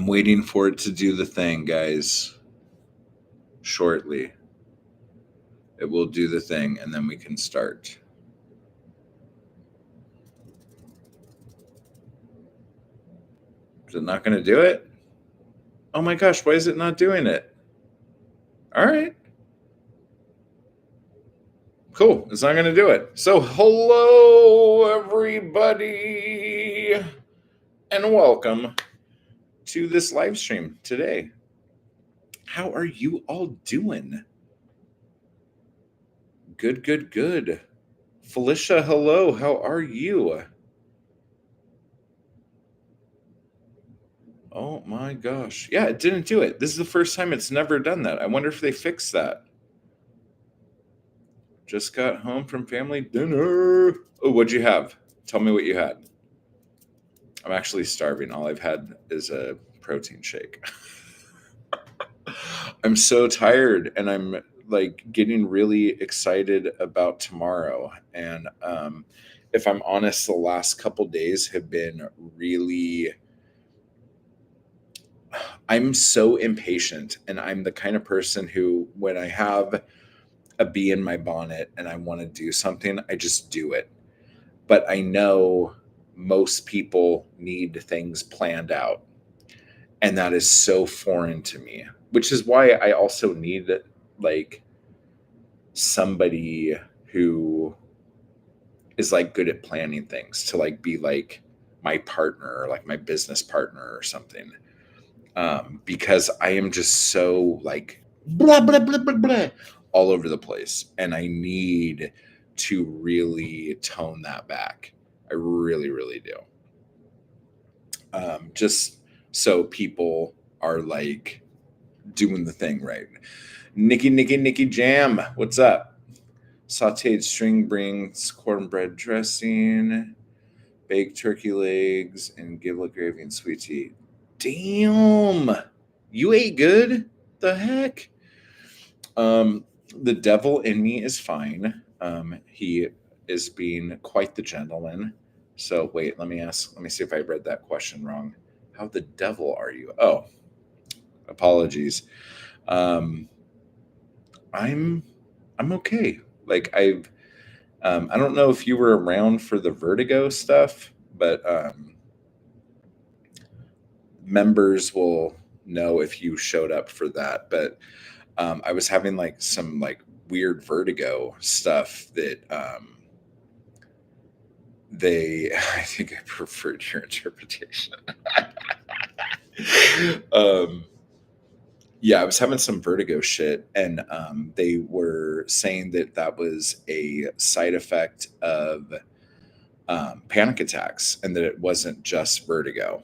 I'm waiting for it to do the thing, guys. Shortly. It will do the thing, and then we can start. Is it not going to do it? Oh my gosh, why is it not doing it? All right. Cool. It's not going to do it. So, hello, everybody, and welcome to this live stream today. How are you all doing? Good, good, good. Felicia, hello. How are you? Oh my gosh. Yeah, it didn't do it. This is the first time it's never done that. I wonder if they fixed that. Just got home from family dinner. Oh, what'd you have? Tell me what you had. I'm actually starving. All I've had is a protein shake. I'm so tired and I'm like getting really excited about tomorrow. And if I'm honest, the last couple days have been really. I'm so impatient, and I'm the kind of person who, when I have a bee in my bonnet and I want to do something, I just do it. But I know most people need things planned out. And that is so foreign to me, which is why I also need like somebody who is like good at planning things to like be like my partner or like my business partner or something. Because I am just so like blah, blah, blah, blah, blah, all over the place. And I need to really tone that back. I really, really do. Just so people are like doing the thing right. Nikki Jam, what's up? Sauteed string beans, cornbread dressing, baked turkey legs, and giblet gravy and sweet tea. Damn, you ate good. The heck? The devil in me is fine. He is being quite the gentleman. So wait, let me see if I read that question wrong. How the devil are you? Oh, apologies. Um, I'm I'm okay. Like I don't know if you were around for the vertigo stuff, but members will know if you showed up for that. But I was having like some like weird vertigo stuff that they I think I preferred your interpretation. um yeah, I was having some vertigo shit, and they were saying that that was a side effect of panic attacks and that it wasn't just vertigo.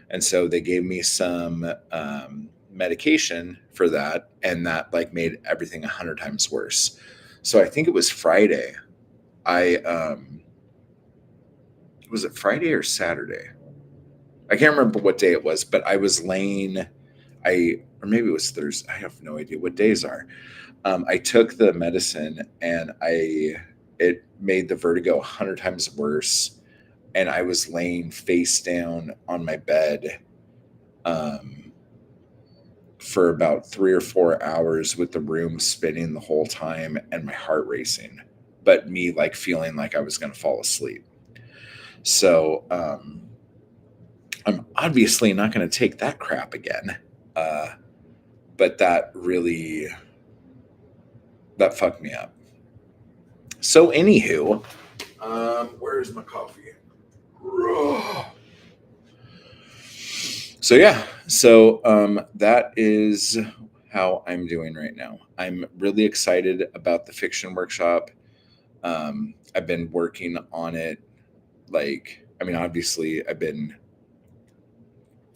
And so they gave me some medication for that, and that like made everything 100 times worse. So I think it was Friday. I was it Friday or Saturday? I can't remember what day it was, but I was laying. Or maybe it was Thursday. I have no idea what days are. I took the medicine, and it made the vertigo 100 times worse, and I was laying face down on my bed um, for about 3 or 4 hours with the room spinning the whole time and my heart racing, but me like feeling like I was going to fall asleep. So I'm obviously not going to take that crap again. Uh, but that fucked me up. So anywho, where's my coffee? So yeah, that is how I'm doing right now. I'm really excited about the fiction workshop. I've been working on it. Like, I mean, obviously, I've been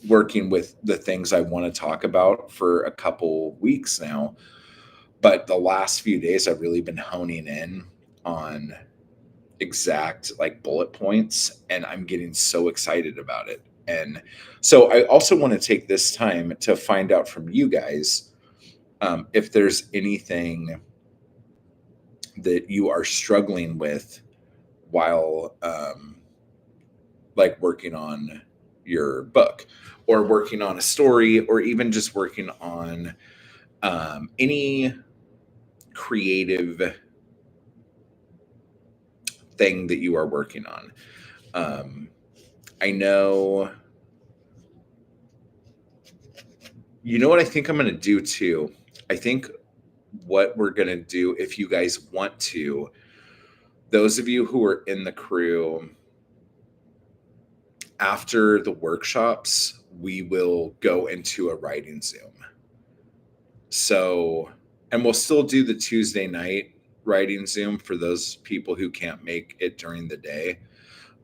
working with the things I want to talk about for a couple weeks now. But the last few days, I've really been honing in on exact like bullet points, and I'm getting so excited about it. And so I also want to take this time to find out from you guys if there's anything that you are struggling with while like working on your book, or working on a story, or even just working on any creative thing that you are working on. I know, you know what I think I'm going to do too? I think what we're going to do, if you guys want to, those of you who are in the crew, after the workshops, we will go into a writing Zoom. So, and we'll still do the Tuesday night writing Zoom for those people who can't make it during the day.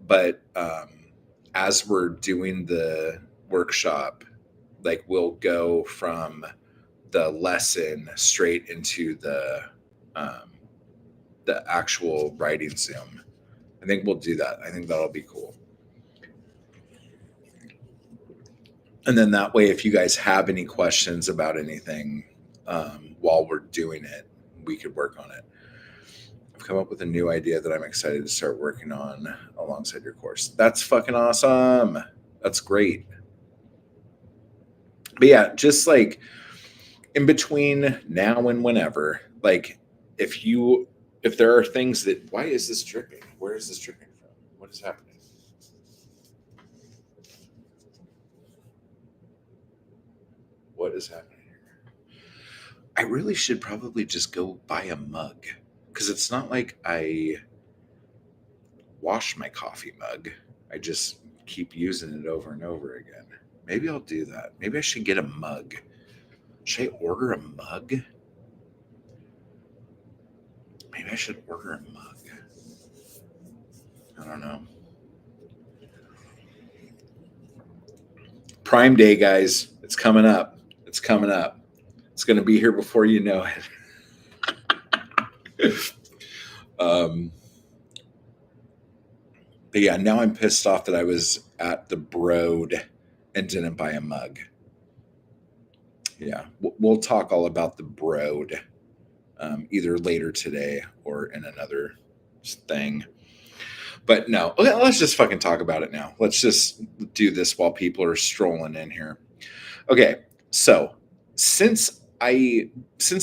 But as we're doing the workshop, like we'll go from the lesson straight into the actual writing Zoom. I think we'll do that. I think that'll be cool. And then that way, if you guys have any questions about anything while we're doing it, we could work on it. I've come up with a new idea that I'm excited to start working on alongside your course. That's fucking awesome. That's great. But yeah, just like in between now and whenever, like if there are things that, why is this dripping? Where is this dripping from? What is happening? What is happening here? I really should probably just go buy a mug, because it's not like I wash my coffee mug. I just keep using it over and over again. Maybe I'll do that. Maybe I should get a mug. Should I order a mug? Maybe I should order a mug. I don't know. Prime Day, guys. It's coming up. It's coming up. It's going to be here before you know it. But yeah, now I'm pissed off that I was at the Broad and didn't buy a mug. Yeah, we'll talk all about the Broad either later today or in another thing. But no, okay, let's just fucking talk about it now. Let's just do this while people are strolling in here. Okay, so since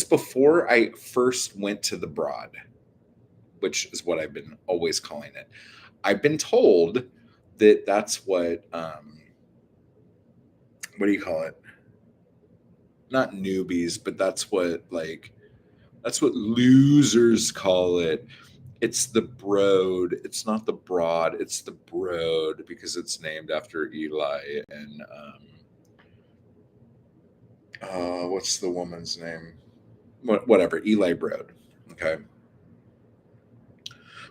before I first went to the Broad, which is what I've been always calling it, I've been told that that's what do you call it? Not newbies, but that's what losers call it. It's the Broad. It's not the Broad. It's the Broad because it's named after Eli and what's the woman's name? Whatever, Eli Broad. Okay,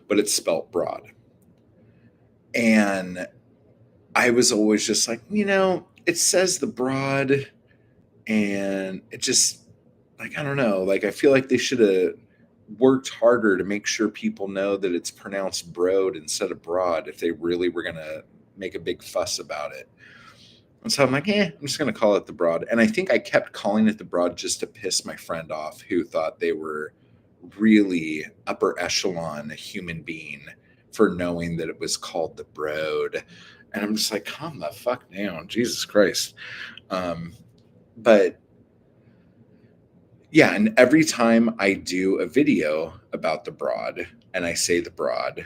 but it's spelt Broad. And I was always just like, it says the Broad, and it just, like, I don't know, like I feel like they should have worked harder to make sure people know that it's pronounced Broad instead of Broad if they really were going to make a big fuss about it. And so I'm like, I'm just going to call it the Broad. And I think I kept calling it the Broad just to piss my friend off, who thought they were really upper echelon human being for knowing that it was called the Broad. And I'm just like, calm the fuck down, Jesus Christ. But yeah, and every time I do a video about the Broad and I say the Broad,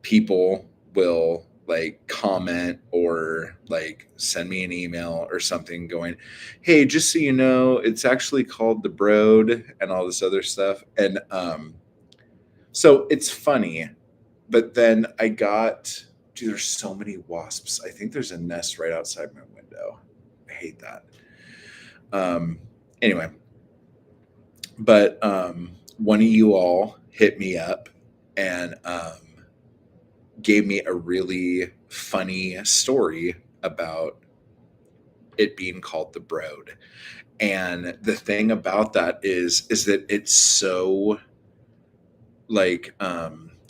people will like comment or like send me an email or something going, hey, just so you know, it's actually called the Broad and all this other stuff. And so it's funny, but then dude, there's so many wasps. I think there's a nest right outside my window. I hate that. Anyway, but one of you all hit me up and gave me a really funny story about it being called the Broad. And the thing about that is that it's so like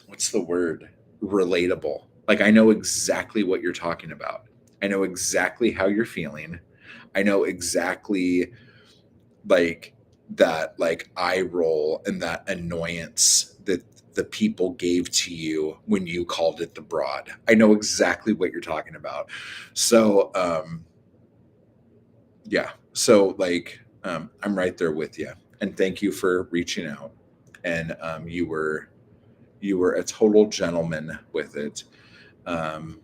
what's the word? Relatable. Like I know exactly what you're talking about. I know exactly how you're feeling. I know exactly like that like eye roll and that annoyance that the people gave to you when you called it the broad. I know exactly what you're talking about. So, yeah. So, like, I'm right there with you. And thank you for reaching out. And you were a total gentleman with it. Um,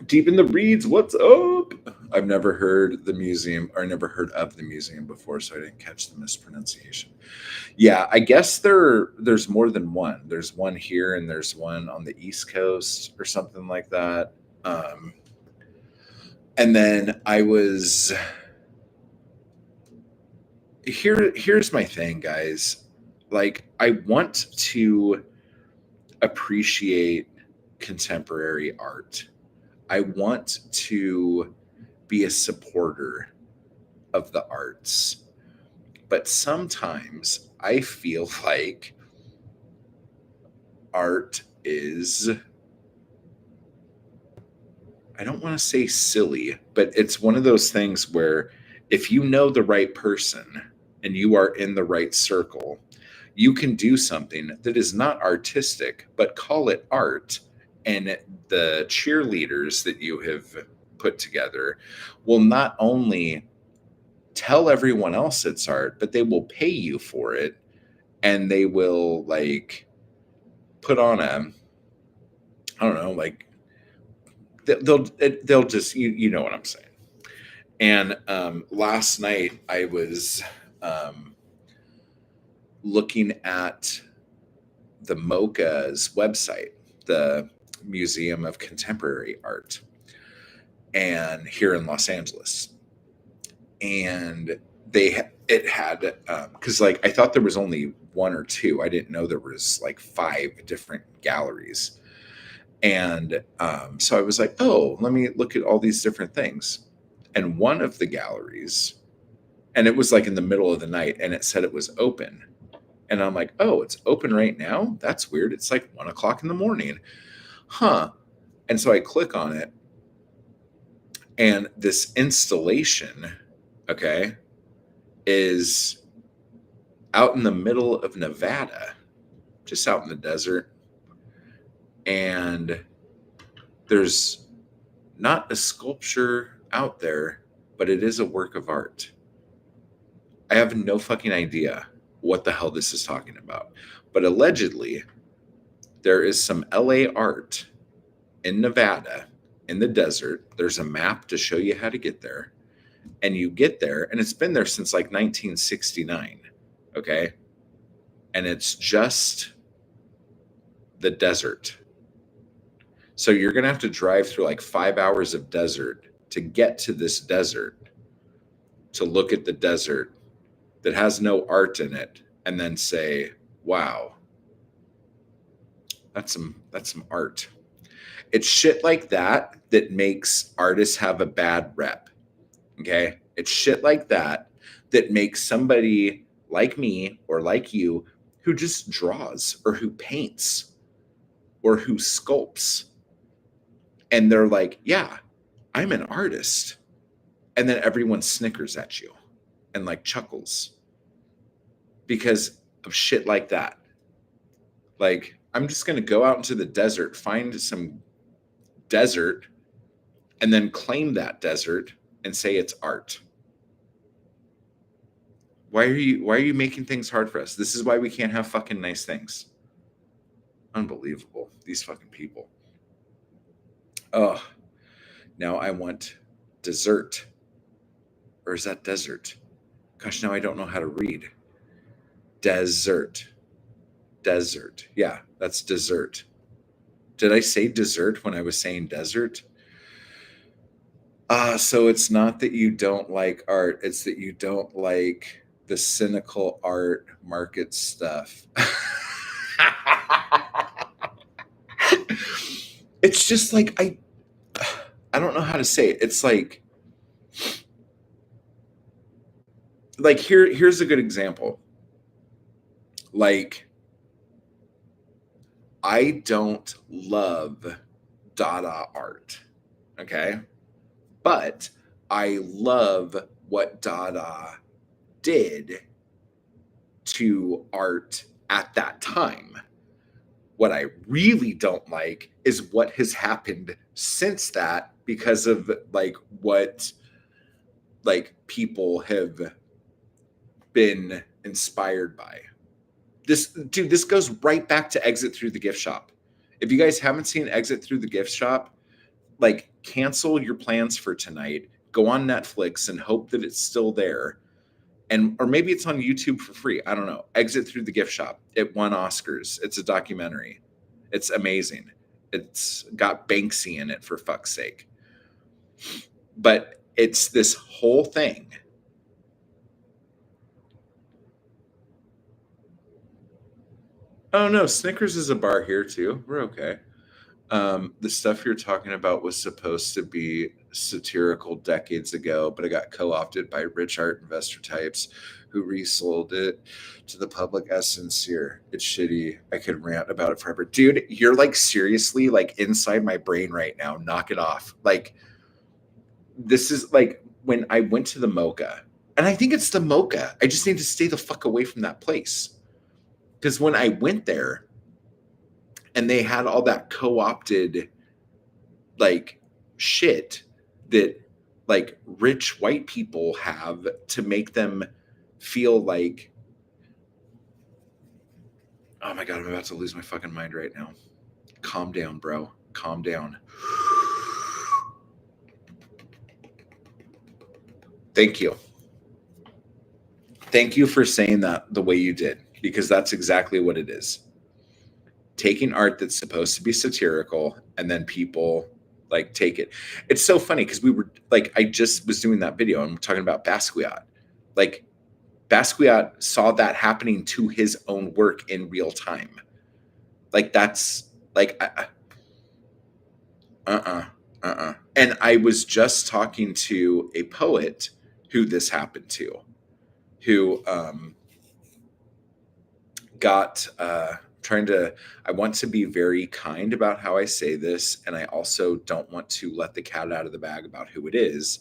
Deep in the Reeds, what's up? I've never heard the museum or never heard of the museum before, so I didn't catch the mispronunciation. Yeah, I guess there's more than one. There's one here and there's one on the East Coast or something like that. Um, and then I was here's my thing, guys. Like, I want to appreciate contemporary art. I want to be a supporter of the arts. But sometimes I feel like art is, I don't want to say silly, but it's one of those things where if you know the right person and you are in the right circle, you can do something that is not artistic, but call it art. And the cheerleaders that you have put together will not only tell everyone else it's art, but they will pay you for it. And they will, like, put on a, I don't know, like, they'll just, you know what I'm saying. And last night I was um, looking at the MoCA's website, the Museum of Contemporary Art, and here in Los Angeles. And it had because, like, I thought there was only one or two. I didn't know there was like 5 different galleries. And so I was like, oh, let me look at all these different things. And one of the galleries, and it was like in the middle of the night, and it said it was open. And I'm like, oh, it's open right now? That's weird. It's like 1 o'clock in the morning. Huh. And so I click on it, and this installation, okay, is out in the middle of Nevada, just out in the desert. And there's not a sculpture out there, but it is a work of art. I have no fucking idea what the hell this is talking about. But allegedly, there is some LA art in Nevada in the desert. There's a map to show you how to get there. And you get there, and it's been there since like 1969. Okay. And it's just the desert. So you're going to have to drive through like 5 hours of desert to get to this desert, to look at the desert that has no art in it, and then say, wow, that's some art. It's shit like that that makes artists have a bad rep. Okay? It's shit like that that makes somebody like me or like you who just draws or who paints or who sculpts, and they're like, yeah, I'm an artist. And then everyone snickers at you and like chuckles because of shit like that. Like, I'm just going to go out into the desert, find some desert, and then claim that desert and say it's art. Why are you making things hard for us? This is why we can't have fucking nice things. Unbelievable. These fucking people. Oh, now I want dessert. Or is that desert? Gosh, now I don't know how to read. Desert. Desert. Yeah, that's dessert. Did I say dessert when I was saying desert? So it's not that you don't like art, it's that you don't like the cynical art market stuff. It's just like I don't know how to say it. It's like here's a good example. Like, I don't love Dada art, okay? But I love what Dada did to art at that time. What I really don't like is what has happened since that, because of like what like people have been inspired by. This goes right back to Exit Through the Gift Shop. If you guys haven't seen Exit Through the Gift Shop, like cancel your plans for tonight, go on Netflix and hope that it's still there. And or maybe it's on YouTube for free. I don't know. Exit Through the Gift Shop. It won Oscars. It's a documentary. It's amazing. It's got Banksy in it, for fuck's sake. But it's this whole thing. Oh no, Snickers is a bar here too. We're okay. The stuff you're talking about was supposed to be satirical decades ago, but it got co-opted by rich art investor types who resold it to the public as sincere. It's shitty. I could rant about it forever. Dude, you're like seriously like inside my brain right now. Knock it off. Like, this is like when I went to the Mocha, and I think it's the Mocha. I just need to stay the fuck away from that place. Because when I went there and they had all that co-opted like shit that like rich white people have to make them feel like, oh my god, I'm about to lose my fucking mind right now. Calm down, bro. Calm down. Thank you. Thank you for saying that the way you did, because that's exactly what it is. Taking art that's supposed to be satirical and then people like take it. It's so funny because we were like, I just was doing that video and we're talking about Basquiat. Like, Basquiat saw that happening to his own work in real time. Like, that's like, And I was just talking to a poet who this happened to, who got trying to, I want to be very kind about how I say this, and I also don't want to let the cat out of the bag about who it is,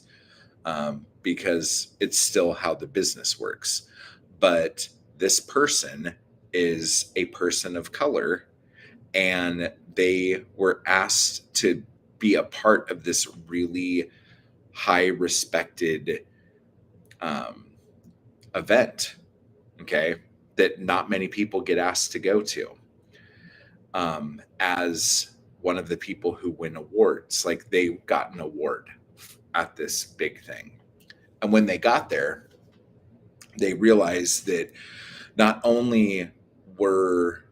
because it's still how the business works. But this person is a person of color, and they were asked to be a part of this really high respected event, okay, that not many people get asked to go to, as one of the people who win awards. Like, they got an award at this big thing. And when they got there, they realized that not only were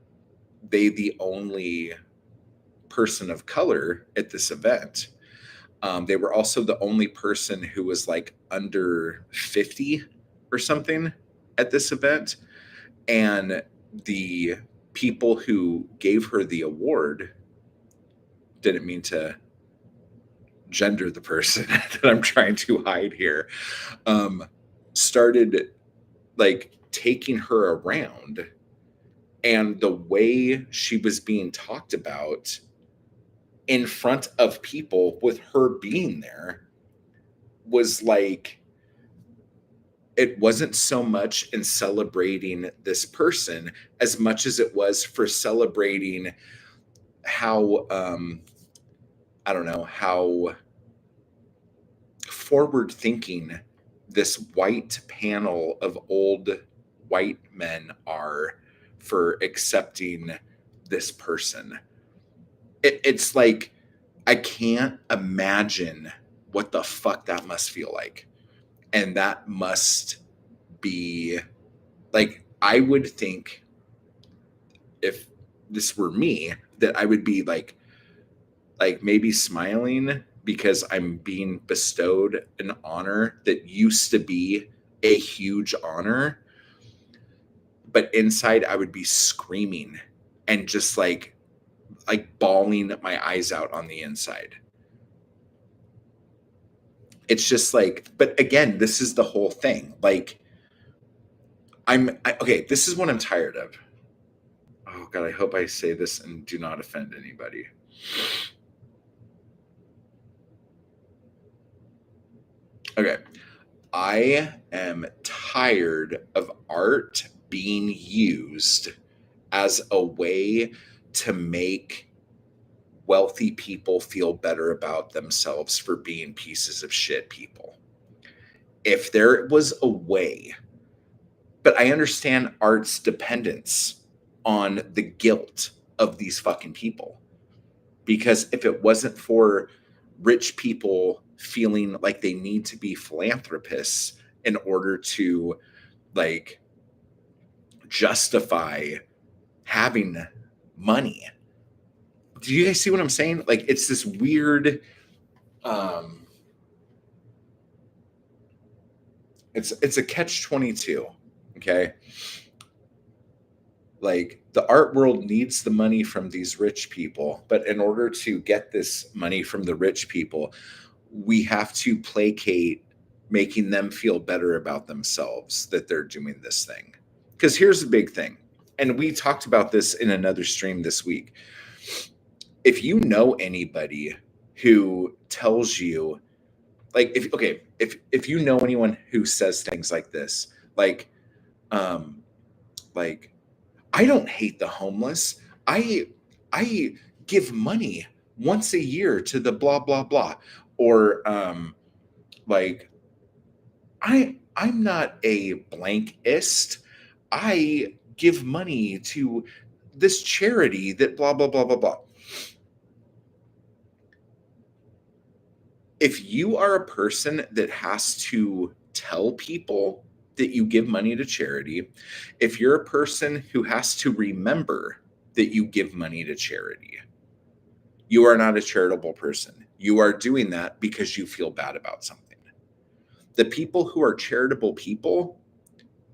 they the only person of color at this event, they were also the only person who was like under 50 or something at this event. And the people who gave her the award, didn't mean to gender the person that I'm trying to hide here, started like taking her around. And the way she was being talked about in front of people with her being there was like, it wasn't so much in celebrating this person as much as it was for celebrating how I don't know how forward thinking this white panel of old white men are for accepting this person. It's like, I can't imagine what the fuck that must feel like. And that must be like, I would think if this were me, that I would be like maybe smiling because I'm being bestowed an honor that used to be a huge honor. But inside I would be screaming and just like bawling my eyes out on the inside. It's just like, but again, this is the whole thing. Like, okay, this is what I'm tired of. Oh God, I hope I say this and do not offend anybody. Okay. I am tired of art being used as a way to make wealthy people feel better about themselves for being pieces of shit people. If there was a way, but I understand art's dependence on the guilt of these fucking people. Because if it wasn't for rich people feeling like they need to be philanthropists in order to like justify having money. Do you guys see what I'm saying? Like it's this weird it's a catch-22, okay? Like the art world needs the money from these rich people, but in order to get this money from the rich people, we have to placate making them feel better about themselves that they're doing this thing. Because here's the big thing, and we talked about this in another stream this week. If you know anybody who tells you, like, if you know anyone who says things like this, um, like I don't hate the homeless. I give money once a year to the blah blah blah, or like I'm not a blankist. I give money to this charity that blah blah blah blah blah. If you are a person that has to tell people that you give money to charity, if you're a person who has to remember that you give money to charity, you are not a charitable person. You are doing that because you feel bad about something. The people who are charitable people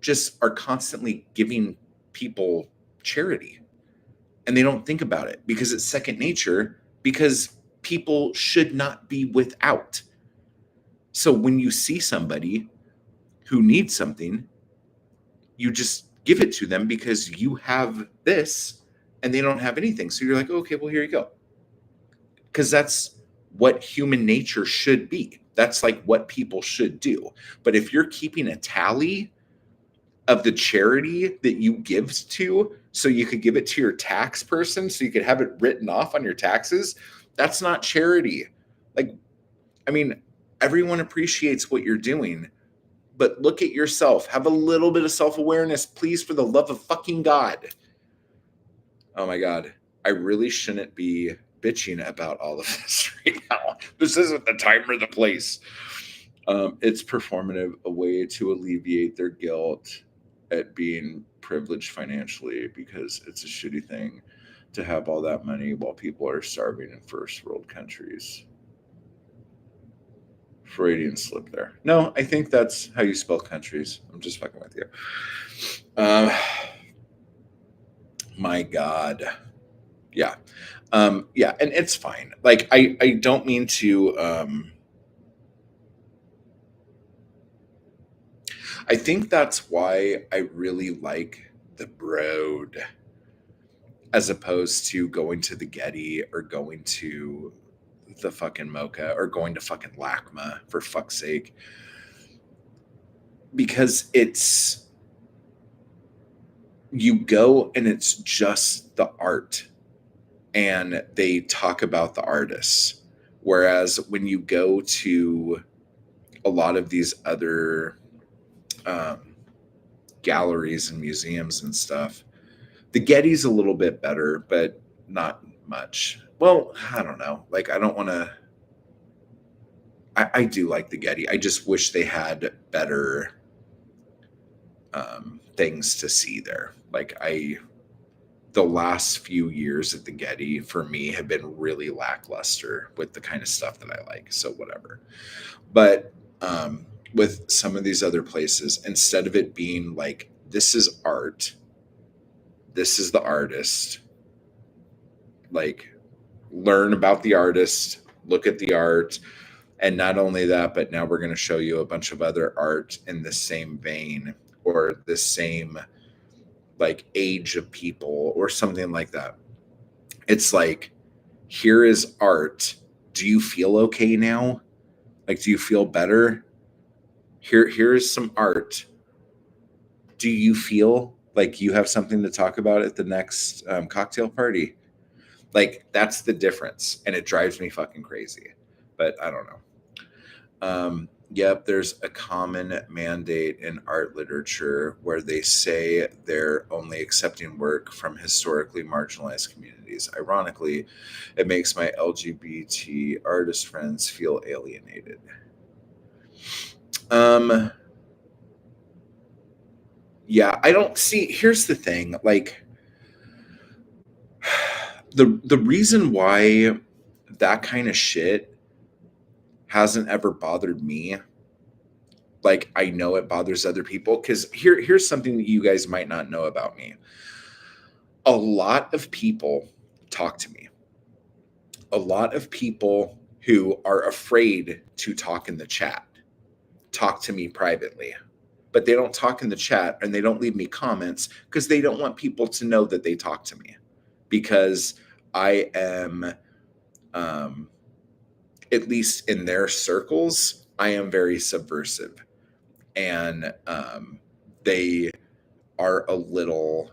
just are constantly giving people charity and they don't think about it because it's second nature, because people should not be without. So when you see somebody who needs something, you just give it to them because you have this and they don't have anything. So you're like, okay, well, here you go. Because that's what human nature should be. That's like what people should do. But if you're keeping a tally of the charity that you give to, so you could give it to your tax person, so you could have it written off on your taxes, that's not charity. Like, I mean, everyone appreciates what you're doing, but look at yourself. Have a little bit of self-awareness, please, for the love of fucking God. Oh my God. I really shouldn't be bitching about all of this right now. This isn't the time or the place. It's performative, a way to alleviate their guilt at being privileged financially, because it's a shitty thing to have all that money while people are starving in first world countries. Freudian slip there. No, I think that's how you spell countries. I'm just fucking with you. My God. Yeah. Yeah, and it's fine. Like I don't mean to I think that's why I really like the Broad as opposed to going to the Getty or going to the fucking Mocha or going to fucking LACMA, for fuck's sake. Because it's, you go and it's just the art and they talk about the artists. Whereas when you go to a lot of these other galleries and museums and stuff, the Getty's a little bit better, but not much. Well, I don't know. Like, I don't want to. I do like the Getty. I just wish they had better things to see there. Like, the last few years at the Getty for me have been really lackluster with the kind of stuff that I like. So whatever. But with some of these other places, instead of it being like, this is art, this is the artist, like, learn about the artist, look at the art. And not only that, but now we're going to show you a bunch of other art in the same vein or the same like age of people or something like that. It's like, here is art. Do you feel okay now? Like, do you feel better? Here's some art. Do you feel Like you have something to talk about at the next cocktail party. Like that's the difference, and it drives me fucking crazy. But I don't know. Yep, there's a common mandate in art literature where they say they're only accepting work from historically marginalized communities. Ironically, it makes my LGBT artist friends feel alienated. Um, yeah, I don't see. Here's the thing, like the reason why that kind of shit hasn't ever bothered me, like I know it bothers other people, because here's something that you guys might not know about me. A lot of people talk to me. A lot of people who are afraid to talk in the chat talk to me privately, but they don't talk in the chat and they don't leave me comments because they don't want people to know that they talk to me, because I am, um, at least in their circles, I am very subversive, and they are a little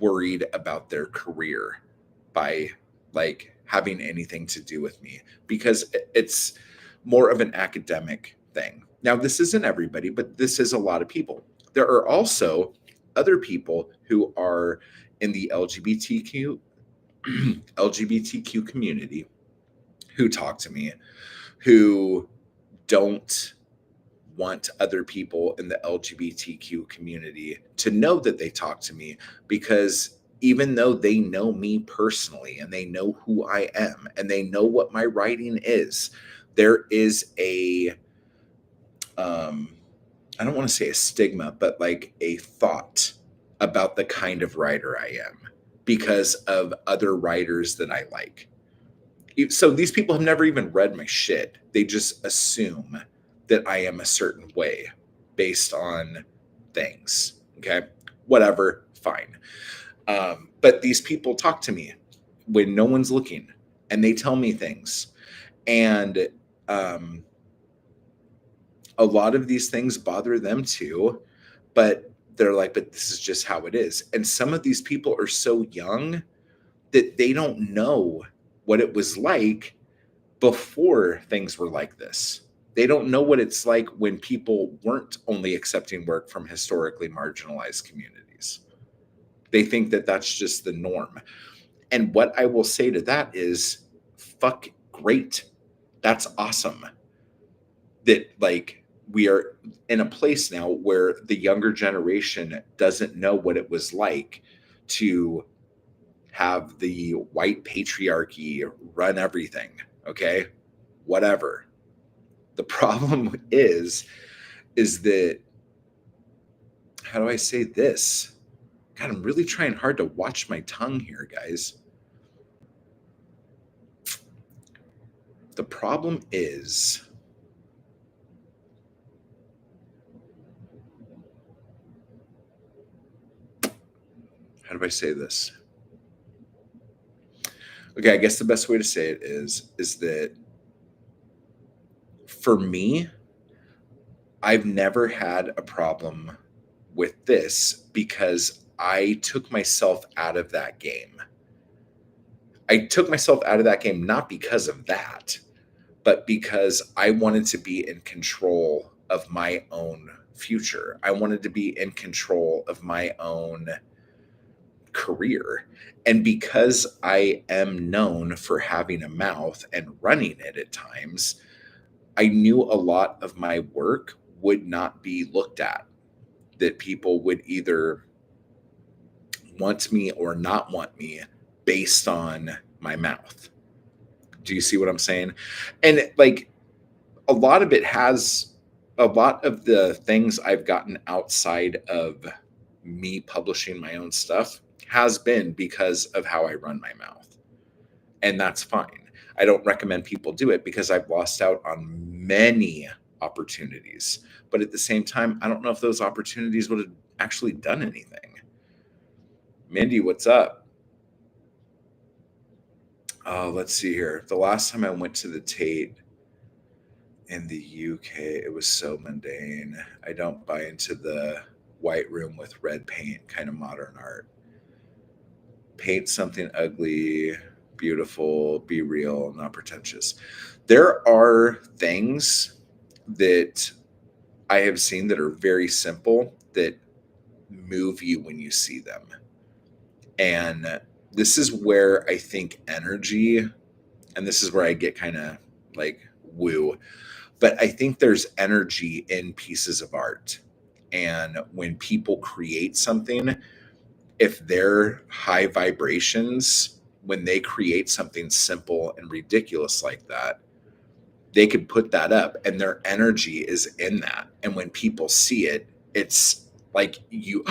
worried about their career by like having anything to do with me, because it's more of an academic thing. Now, this isn't everybody, but this is a lot of people. There are also other people who are in the LGBTQ community who talk to me, who don't want other people in the LGBTQ community to know that they talk to me, because even though they know me personally and they know who I am and they know what my writing is, there is a um I don't want to say a stigma, but like a thought about the kind of writer I am because of other writers that I like. So these people have never even read my shit. They just assume that I am a certain way based on things. Okay. Whatever. Fine. But these people talk to me when no one's looking and they tell me things. And um, a lot of these things bother them too. But they're like, but this is just how it is. And some of these people are so young that they don't know what it was like before things were like this. They don't know what it's like when people weren't only accepting work from historically marginalized communities. They think that that's just the norm. And what I will say to that is, fuck, great. That's awesome. That, like, we are in a place now where the younger generation doesn't know what it was like to have the white patriarchy run everything. Okay. Whatever. The problem is that, how do I say this? God, I'm really trying hard to watch my tongue here, guys. The problem is, how do I say this? Okay, I guess the best way to say it is that for me, I've never had a problem with this because I took myself out of that game. I took myself out of that game not because of that, but because I wanted to be in control of my own future. I wanted to be in control of my own career. And because I am known for having a mouth and running it at times, I knew a lot of my work would not be looked at, that people would either want me or not want me based on my mouth. Do you see what I'm saying? And like, a lot of it has, a lot of the things I've gotten outside of me publishing my own stuff has been because of how I run my mouth. And that's fine. I don't recommend people do it because I've lost out on many opportunities. But at the same time, I don't know if those opportunities would have actually done anything. Mindy, what's up? Oh, let's see here. The last time I went to the Tate in the UK, it was so mundane. I don't buy into the white room with red paint, kind of modern art. Paint something ugly, beautiful, be real, not pretentious. There are things that I have seen that are very simple that move you when you see them. And this is where I think energy, and this is where I get kind of like woo, but I think there's energy in pieces of art. And when people create something, if they're high vibrations, when they create something simple and ridiculous like that, they could put that up and their energy is in that. And when people see it, it's like you,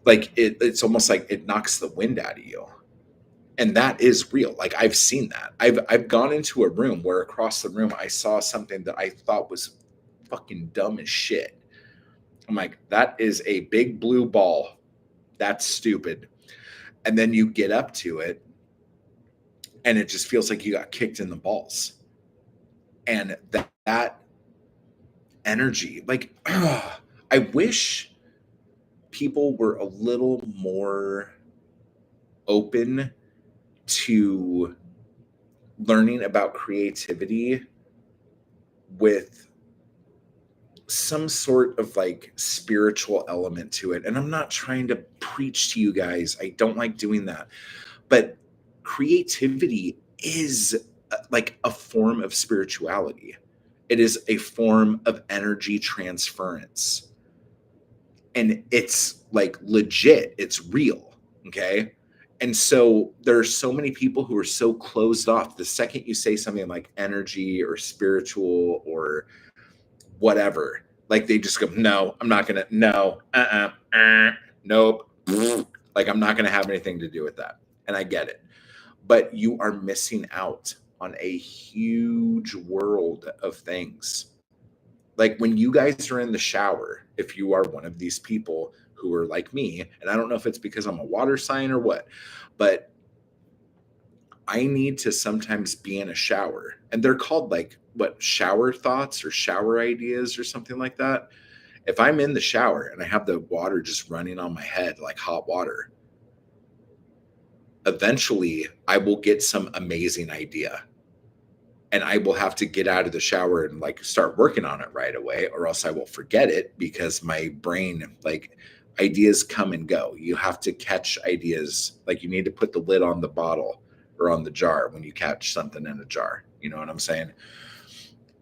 like it's almost like it knocks the wind out of you. And that is real. Like I've seen that. I've gone into a room where across the room I saw something that I thought was fucking dumb as shit. I'm like, that is a big blue ball. That's stupid. And then you get up to it and it just feels like you got kicked in the balls. And that energy, like, I wish people were a little more open to learning about creativity with some sort of like spiritual element to it. And I'm not trying to preach to you guys. I don't like doing that. But creativity is like a form of spirituality. It is a form of energy transference. And it's like legit, it's real. Okay. And so there are so many people who are so closed off. The second you say something like energy or spiritual or whatever, like they just go, no, I'm not gonna, no, nope, like I'm not gonna have anything to do with that. And I get it, but you are missing out on a huge world of things. Like when you guys are in the shower, if you are one of these people who are like me, and I don't know if it's because I'm a water sign or what, but I need to sometimes be in a shower, and they're called like what, shower thoughts or shower ideas or something like that. If I'm in the shower and I have the water just running on my head like hot water, eventually I will get some amazing idea and I will have to get out of the shower and like start working on it right away, or else I will forget it because my brain, like, ideas come and go. You have to catch ideas. Like you need to put the lid on the bottle or on the jar when you catch something in a jar. You know what I'm saying?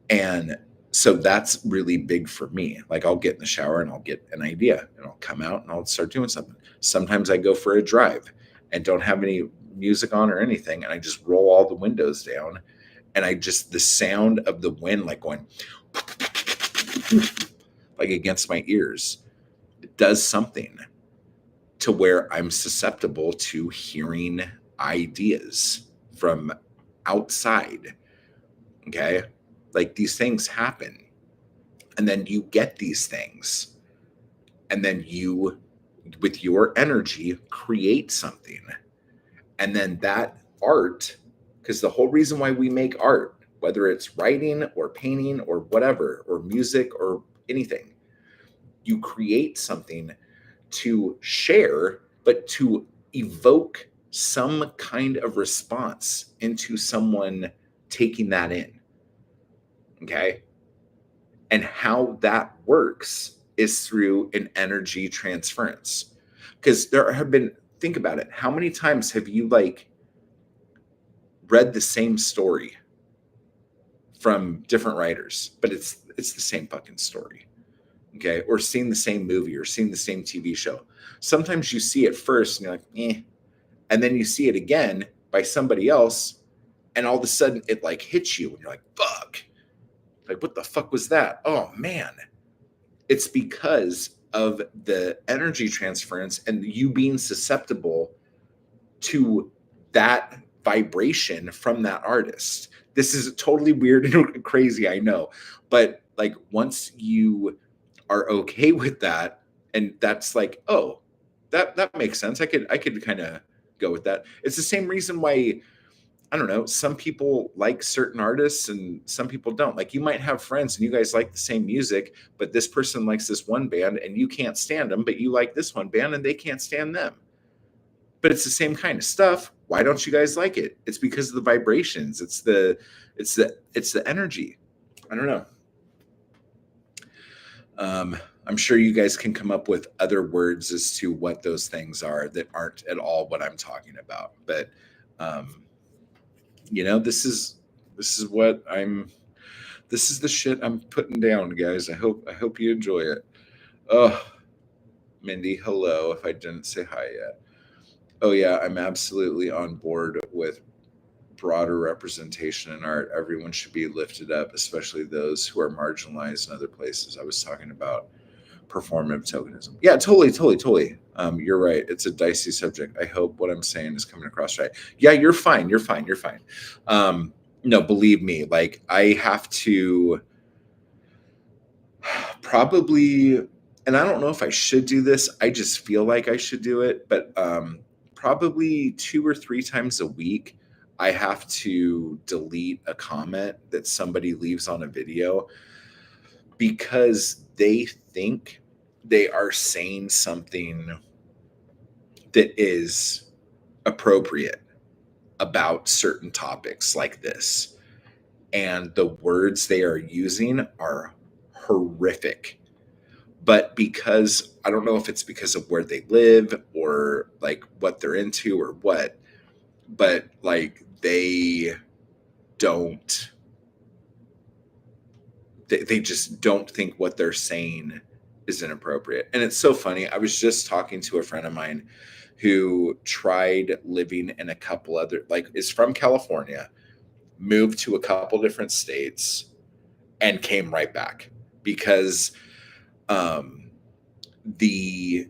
And so that's really big for me. Like I'll get in the shower and I'll get an idea and I'll come out and I'll start doing something. Sometimes I go for a drive and don't have any music on or anything. And I just roll all the windows down and I just, the sound of the wind, like going like against my ears, it does something to where I'm susceptible to hearing ideas from outside. Okay. Like these things happen. And then you get these things. And then you, with your energy, create something. And then that art, because the whole reason why we make art, whether it's writing or painting or whatever, or music or anything, you create something to share, but to evoke some kind of response into someone taking that in. Okay. And how that works is through an energy transference. Because there have been, think about it, how many times have you like read the same story from different writers, but it's the same fucking story. Okay. Or seen the same movie or seen the same TV show. Sometimes you see it first and you're like, eh. And then you see it again by somebody else, and all of a sudden it like hits you and you're like, fuck. Like, what the fuck was that? Oh man. It's because of the energy transference and you being susceptible to that vibration from that artist. This is totally weird and crazy, I know. But like once you are okay with that, and that's like, oh, that makes sense. I could kind of go with that. It's the same reason why I don't know, some people like certain artists and some people don't. Like you might have friends and you guys like the same music, but this person likes this one band and you can't stand them, but you like this one band and they can't stand them. But it's the same kind of stuff. Why don't you guys like it? It's because of the vibrations. It's the energy. I don't know. I'm sure you guys can come up with other words as to what those things are that aren't at all what I'm talking about. But um, this is what I'm. This is the shit I'm putting down, guys. I hope you enjoy it. Oh, Mindy, hello. If I didn't say hi yet. Oh yeah, I'm absolutely on board with broader representation in art. Everyone should be lifted up, especially those who are marginalized in other places. I was talking about performative tokenism. Yeah, totally, totally, totally. You're right. It's a dicey subject. I hope what I'm saying is coming across right. Yeah, you're fine. You're fine. You're fine. No, believe me, like I have to probably, and I don't know if I should do this. I just feel like I should do it, but probably 2 or 3 times a week, I have to delete a comment that somebody leaves on a video because they think they are saying something that is appropriate about certain topics like this. And the words they are using are horrific. But because I don't know if it's because of where they live or like what they're into or what, but like don't, they just don't think what they're saying is inappropriate. And it's so funny. I was just talking to a friend of mine who tried living in a couple other, like, is from California, moved to a couple different states, and came right back because um, the,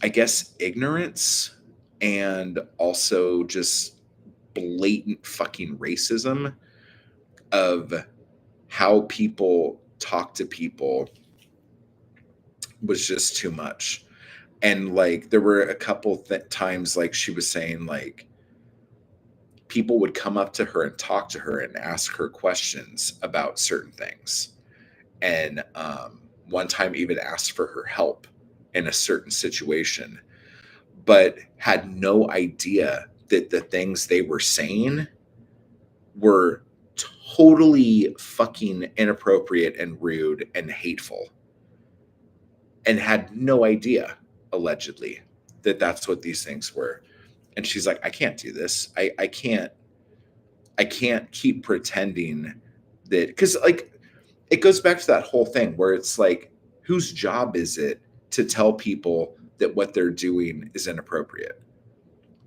I guess, ignorance and also just blatant fucking racism of how people talk to people was just too much. And like there were a couple times like she was saying like people would come up to her and talk to her and ask her questions about certain things, and one time even asked for her help in a certain situation, but had no idea that the things they were saying were totally fucking inappropriate and rude and hateful, and had no idea, allegedly, that that's what these things were. And she's like, I can't do this. I can't keep pretending that, because like it goes back to that whole thing where it's like, whose job is it to tell people that what they're doing is inappropriate?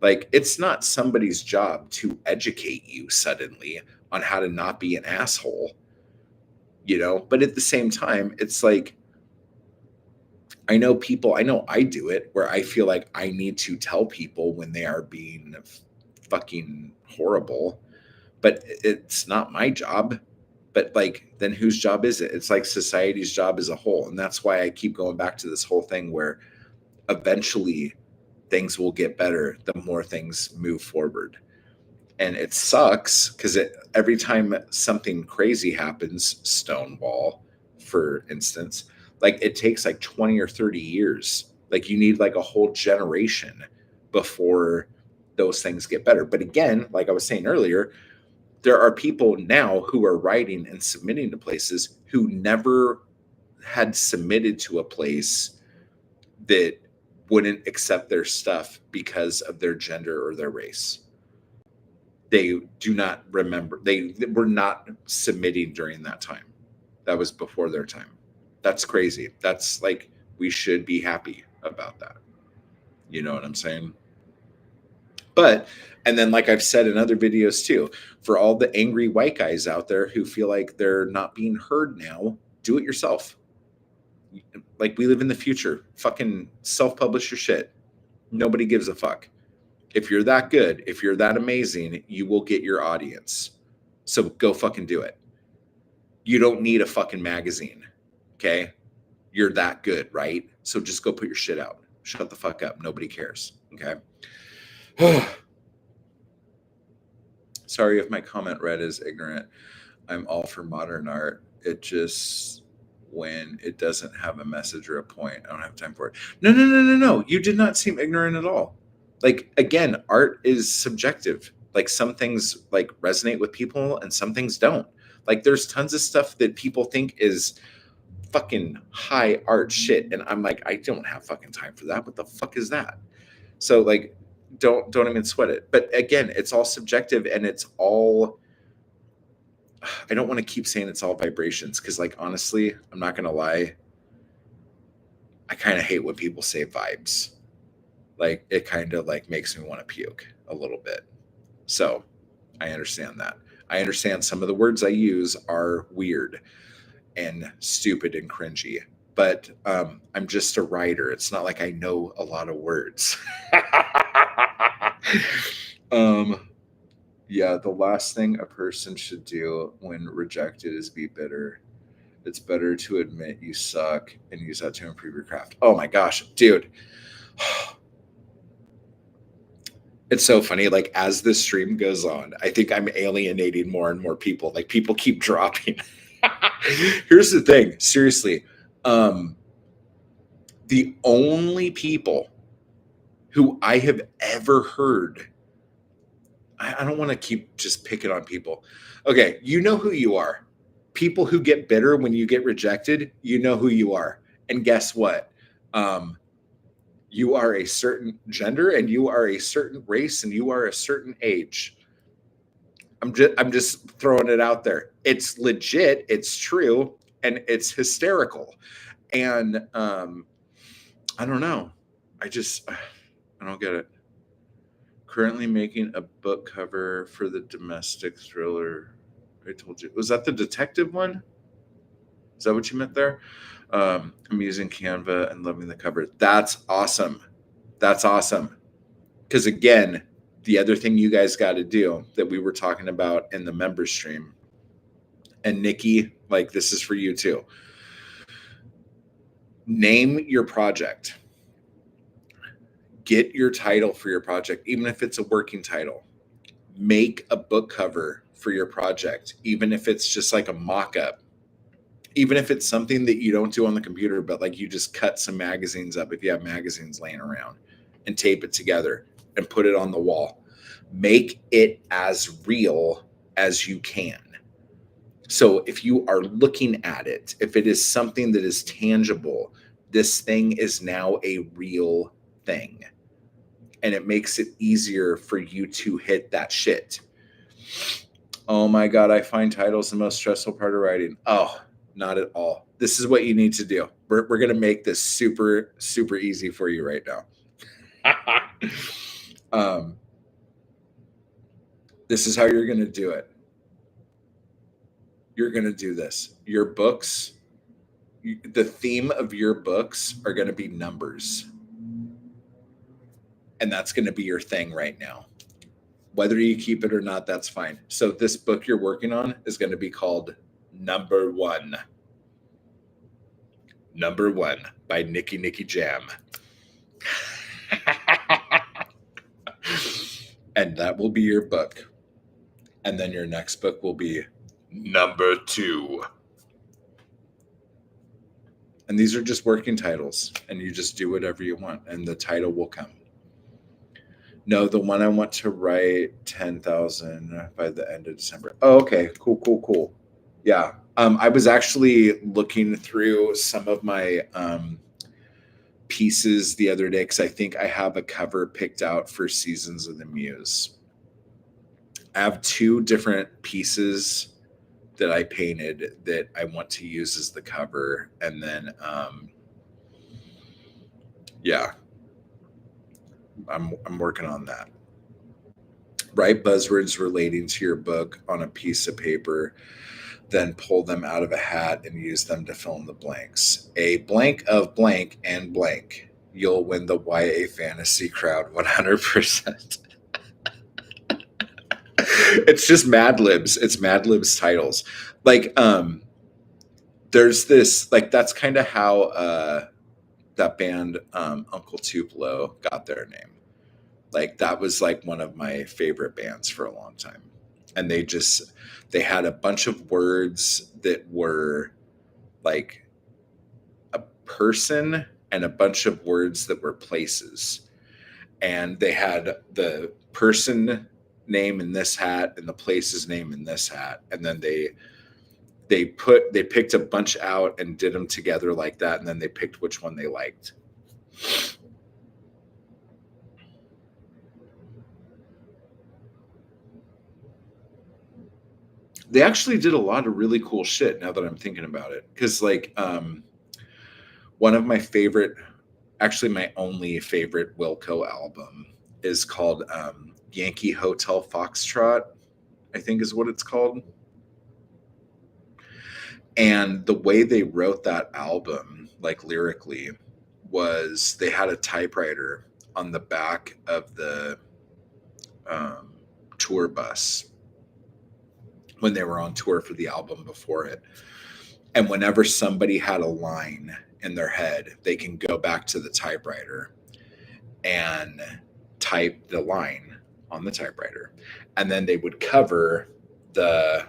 Like, it's not somebody's job to educate you suddenly on how to not be an asshole, But at the same time, it's like, I know I do it where I feel like I need to tell people when they are being fucking horrible, but it's not my job. But like, then whose job is it? It's like society's job as a whole. And that's why I keep going back to this whole thing where eventually things will get better the more things move forward. And it sucks because every time something crazy happens, Stonewall, for instance, like it takes like 20 or 30 years. Like you need like a whole generation before those things get better. But again, like I was saying earlier, there are people now who are writing and submitting to places who never had submitted to a place that wouldn't accept their stuff because of their gender or their race. They do not remember. They were not submitting during that time. That was before their time. That's crazy. That's like, we should be happy about that. You know what I'm saying? But, and then, like I've said in other videos too, for all the angry white guys out there who feel like they're not being heard now, do it yourself. Like, we live in the future. Fucking self publish your shit. Nobody gives a fuck. If you're that good, if you're that amazing, you will get your audience. So go fucking do it. You don't need a fucking magazine. Okay? You're that good, right? So just go put your shit out. Shut the fuck up. Nobody cares. Okay? Sorry if my comment read as ignorant. I'm all for modern art. It just when it doesn't have a message or a point, I don't have time for it. No, no, no, no, no. You did not seem ignorant at all. Like again, art is subjective. Like some things like resonate with people and some things don't. Like there's tons of stuff that people think is fucking high art shit and I'm like I don't have fucking time for that. What the fuck is that? So like don't even sweat it. But again, it's all subjective and it's all I don't want to keep saying it's all vibrations because like honestly, I'm not going to lie. I kind of hate when people say vibes. Like it kind of like makes me want to puke a little bit. So, I understand that. I understand some of the words I use are weird and stupid and cringy. But I'm just a writer. It's not like I know a lot of words. um, yeah, the last thing a person should do when rejected is be bitter. It's better to admit you suck and use that to improve your craft. Oh my gosh, dude. It's so funny. Like, as this stream goes on, I think I'm alienating more and more people. Like, people keep dropping. Here's the thing seriously. The only people who I have ever heard, I don't want to keep just picking on people. Okay, you know who you are. People who get bitter when you get rejected, you know who you are. And guess what? You are a certain gender and you are a certain race and you are a certain age. I'm just throwing it out there. It's legit, it's true, and it's hysterical. And I don't know. I don't get it. Currently making a book cover for the domestic thriller. I told you. Was that the detective one? Is that what you meant there? I'm using Canva and loving the cover. That's awesome. That's awesome. Because again, the other thing you guys got to do that we were talking about in the member stream, and Nikki, like this is for you too. Name your project. Get your title for your project, even if it's a working title. Make a book cover for your project, even if it's just like a mock-up. Even if it's something that you don't do on the computer, but like you just cut some magazines up if you have magazines laying around and tape it together and put it on the wall. Make it as real as you can. So if you are looking at it, if it is something that is tangible, this thing is now a real thing. And it makes it easier for you to hit that shit. Oh my God, I find titles the most stressful part of writing. Oh, not at all. This is what you need to do. We're going to make this super, super easy for you right now. This is how you're going to do it. You're going to do this. Your books, the theme of your books are going to be numbers. And that's going to be your thing right now. Whether you keep it or not, that's fine. So this book you're working on is going to be called Number One. Number One by Nikki Jam. And that will be your book. And then your next book will be Number Two. And these are just working titles. And you just do whatever you want. And the title will come. No, the one I want to write 10,000 by the end of December. Oh, okay. Cool. Yeah. I was actually looking through some of my pieces the other day because I think I have a cover picked out for Seasons of the Muse. I have 2 different pieces that I painted that I want to use as the cover. And then, yeah. I'm working on that. Write buzzwords relating to your book on a piece of paper, then pull them out of a hat and use them to fill in the blanks. A blank of blank and blank. You'll win the YA fantasy crowd 100%. It's just Mad Libs. It's Mad Libs titles. Like, there's this, like, that's kind of how that band Uncle Tupelo got their name. Like that was like one of my favorite bands for a long time. and they had a bunch of words that were like a person and a bunch of words that were places. And they had the person name in this hat and the place's name in this hat. And then they picked a bunch out and did them together like that, and then they picked which one they liked. They actually did a lot of really cool shit now that I'm thinking about it. Because like one of my favorite, actually my only favorite Wilco album is called Yankee Hotel Foxtrot, I think is what it's called. And the way they wrote that album, like lyrically, was they had a typewriter on the back of the um, tour bus when they were on tour for the album before it. And whenever somebody had a line in their head, they can go back to the typewriter and type the line on the typewriter. And then they would cover the,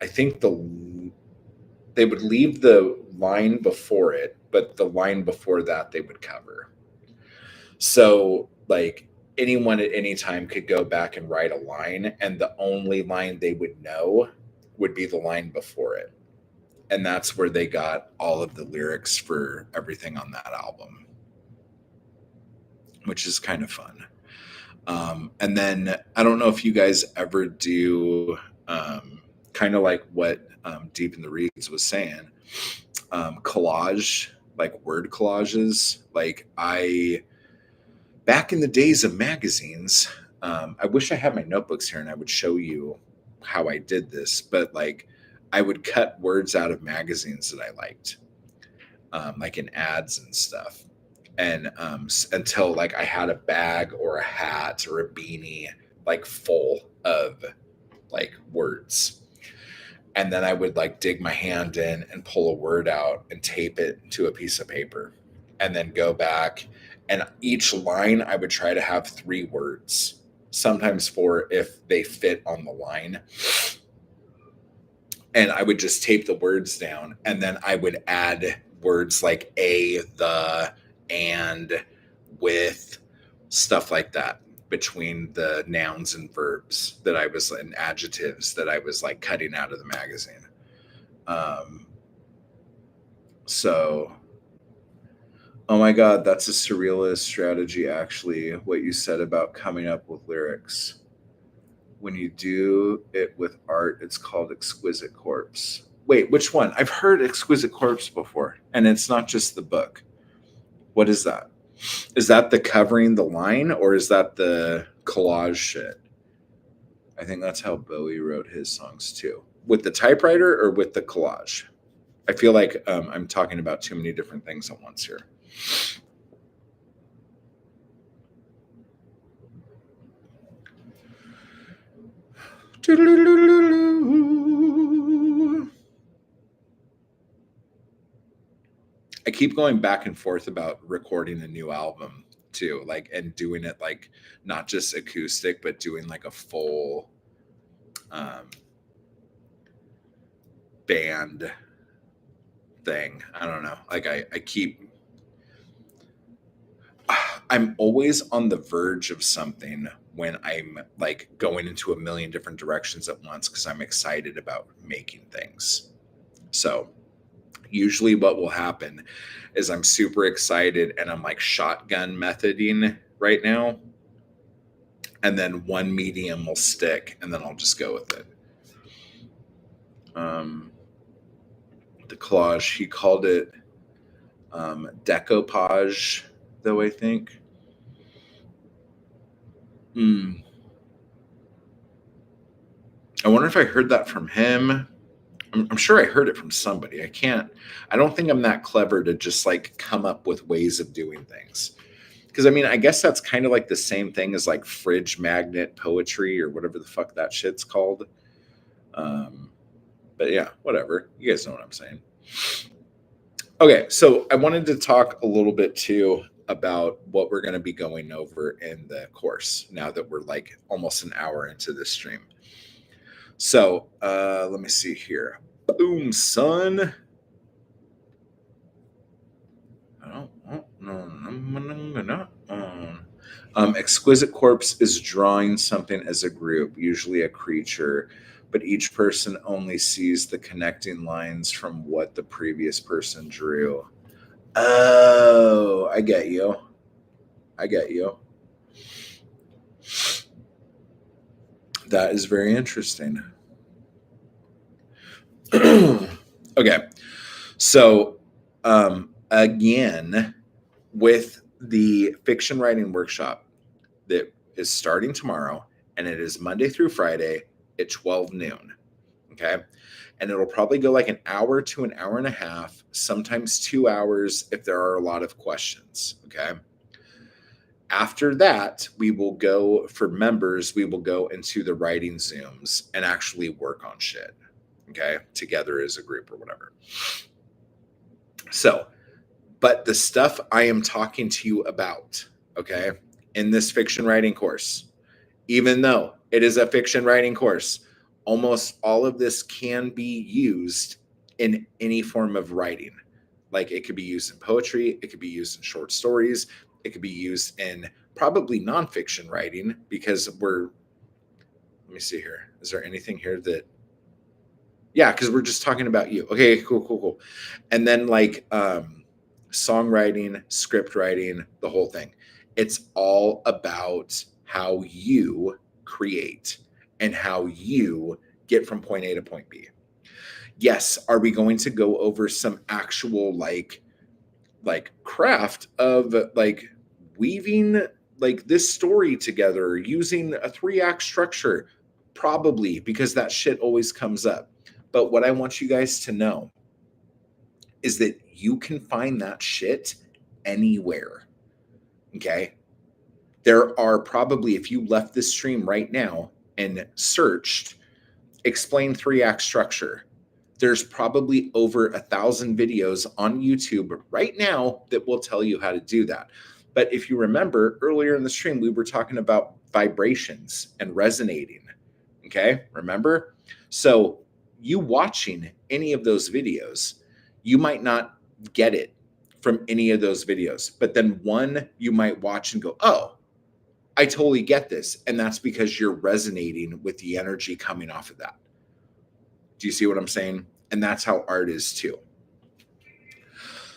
I think they would leave the line before it, but the line before that they would cover. So, like, anyone at any time could go back and write a line, and the only line they would know would be the line before it. And that's where they got all of the lyrics for everything on that album, which is kind of fun. And then I don't know if you guys ever do kind of like what Deep in the Reeds was saying, collage, like word collages. Like back in the days of magazines, I wish I had my notebooks here and I would show you how I did this, but like I would cut words out of magazines that I liked, like in ads and stuff. And until like I had a bag or a hat or a beanie like full of like words. And then I would like dig my hand in and pull a word out and tape it to a piece of paper and then go back. And each line I would try to have 3 words, sometimes 4 if they fit on the line. And I would just tape the words down, and then I would add words like a, the, and, with, stuff like that between the nouns and verbs that I was, and adjectives that I was like cutting out of the magazine. So, oh my God, that's a surrealist strategy, actually, what you said about coming up with lyrics. When you do it with art, it's called Exquisite Corpse. Wait, which one? I've heard Exquisite Corpse before, and it's not just the book. What is that? Is that the covering the line, or is that the collage shit? I think that's how Bowie wrote his songs too. With the typewriter or with the collage? I feel like I'm talking about too many different things at once here. I keep going back and forth about recording a new album too, like, and doing it like not just acoustic, but doing like a full um, band thing. I don't know. Like I'm always on the verge of something when I'm like going into a million different directions at once because I'm excited about making things. So usually what will happen is I'm super excited and I'm like shotgun methoding right now. And then one medium will stick and then I'll just go with it. The collage, he called it decoupage, though, I think. Mm. I wonder if I heard that from him. I'm sure I heard it from somebody. I don't think I'm that clever to just like come up with ways of doing things. Because I mean, I guess that's kind of like the same thing as like fridge magnet poetry or whatever the fuck that shit's called. Um, but yeah, whatever. You guys know what I'm saying. Okay, so I wanted to talk a little bit too about what we're going to be going over in the course now that we're like almost an hour into this stream. So let me see here. Boom, son. Exquisite Corpse is drawing something as a group, usually a creature, but each person only sees the connecting lines from what the previous person drew. Oh, I get you. I get you. That is very interesting. Okay. So, again, with the fiction writing workshop that is starting tomorrow, and it is Monday through Friday at 12 noon. Okay. And it'll probably go like an hour to an hour and a half, sometimes 2 hours if there are a lot of questions. Okay. After that, we will go for members, we will go into the writing Zooms and actually work on shit. Okay. Together as a group or whatever. So, but the stuff I am talking to you about, okay, in this fiction writing course, even though it is a fiction writing course, almost all of this can be used in any form of writing. Like it could be used in poetry, it could be used in short stories, it could be used in probably nonfiction writing because let me see here. Is there anything here that, yeah, because we're just talking about you. Okay, cool. And then like songwriting, script writing, the whole thing. It's all about how you create and how you get from point A to point B. Yes, are we going to go over some actual like craft of like weaving like this story together using a 3-act structure? Probably, because that shit always comes up. But what I want you guys to know is that you can find that shit anywhere. Okay. There are probably, if you left this stream right now and searched explain 3-act structure, there's probably over 1,000 videos on YouTube right now that will tell you how to do that. But if you remember earlier in the stream, we were talking about vibrations and resonating. Okay. Remember? So you watching any of those videos, you might not get it from any of those videos, but then one you might watch and go, oh, I totally get this. And that's because you're resonating with the energy coming off of that. Do you see what I'm saying? And that's how art is too.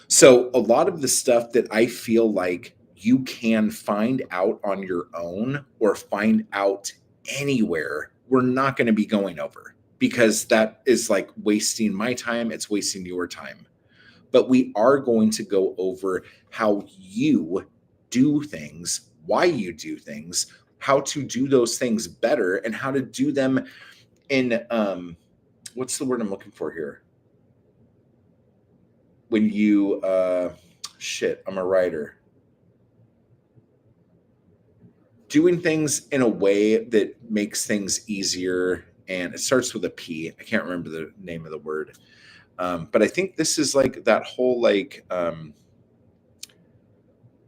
So a lot of the stuff that I feel like you can find out on your own or find out anywhere, we're not going to be going over because that is like wasting my time. It's wasting your time. But we are going to go over how you do things, why you do things, how to do those things better, and how to do them in what's the word I'm looking for here? When you shit, I'm a writer. Doing things in a way that makes things easier, and it starts with a P. I can't remember the name of the word. But I think this is like that whole like that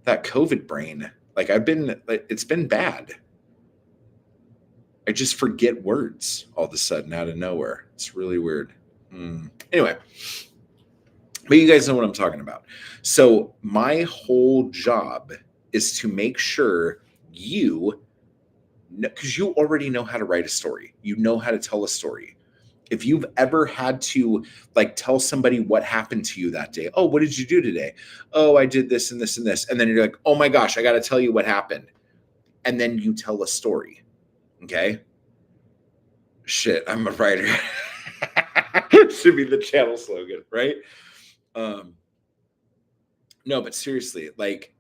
COVID brain. Like it's been bad. I just forget words all of a sudden out of nowhere. It's really weird. Anyway, but you guys know what I'm talking about. So my whole job is to make sure you, because you already know how to write a story, you know how to tell a story. If you've ever had to like tell somebody what happened to you that day, oh, what did you do today? Oh, I did this and this and this. And then you're like, oh my gosh, I got to tell you what happened. And then you tell a story. Okay. Shit, I'm a writer. Should be the channel slogan, right? No, but seriously, like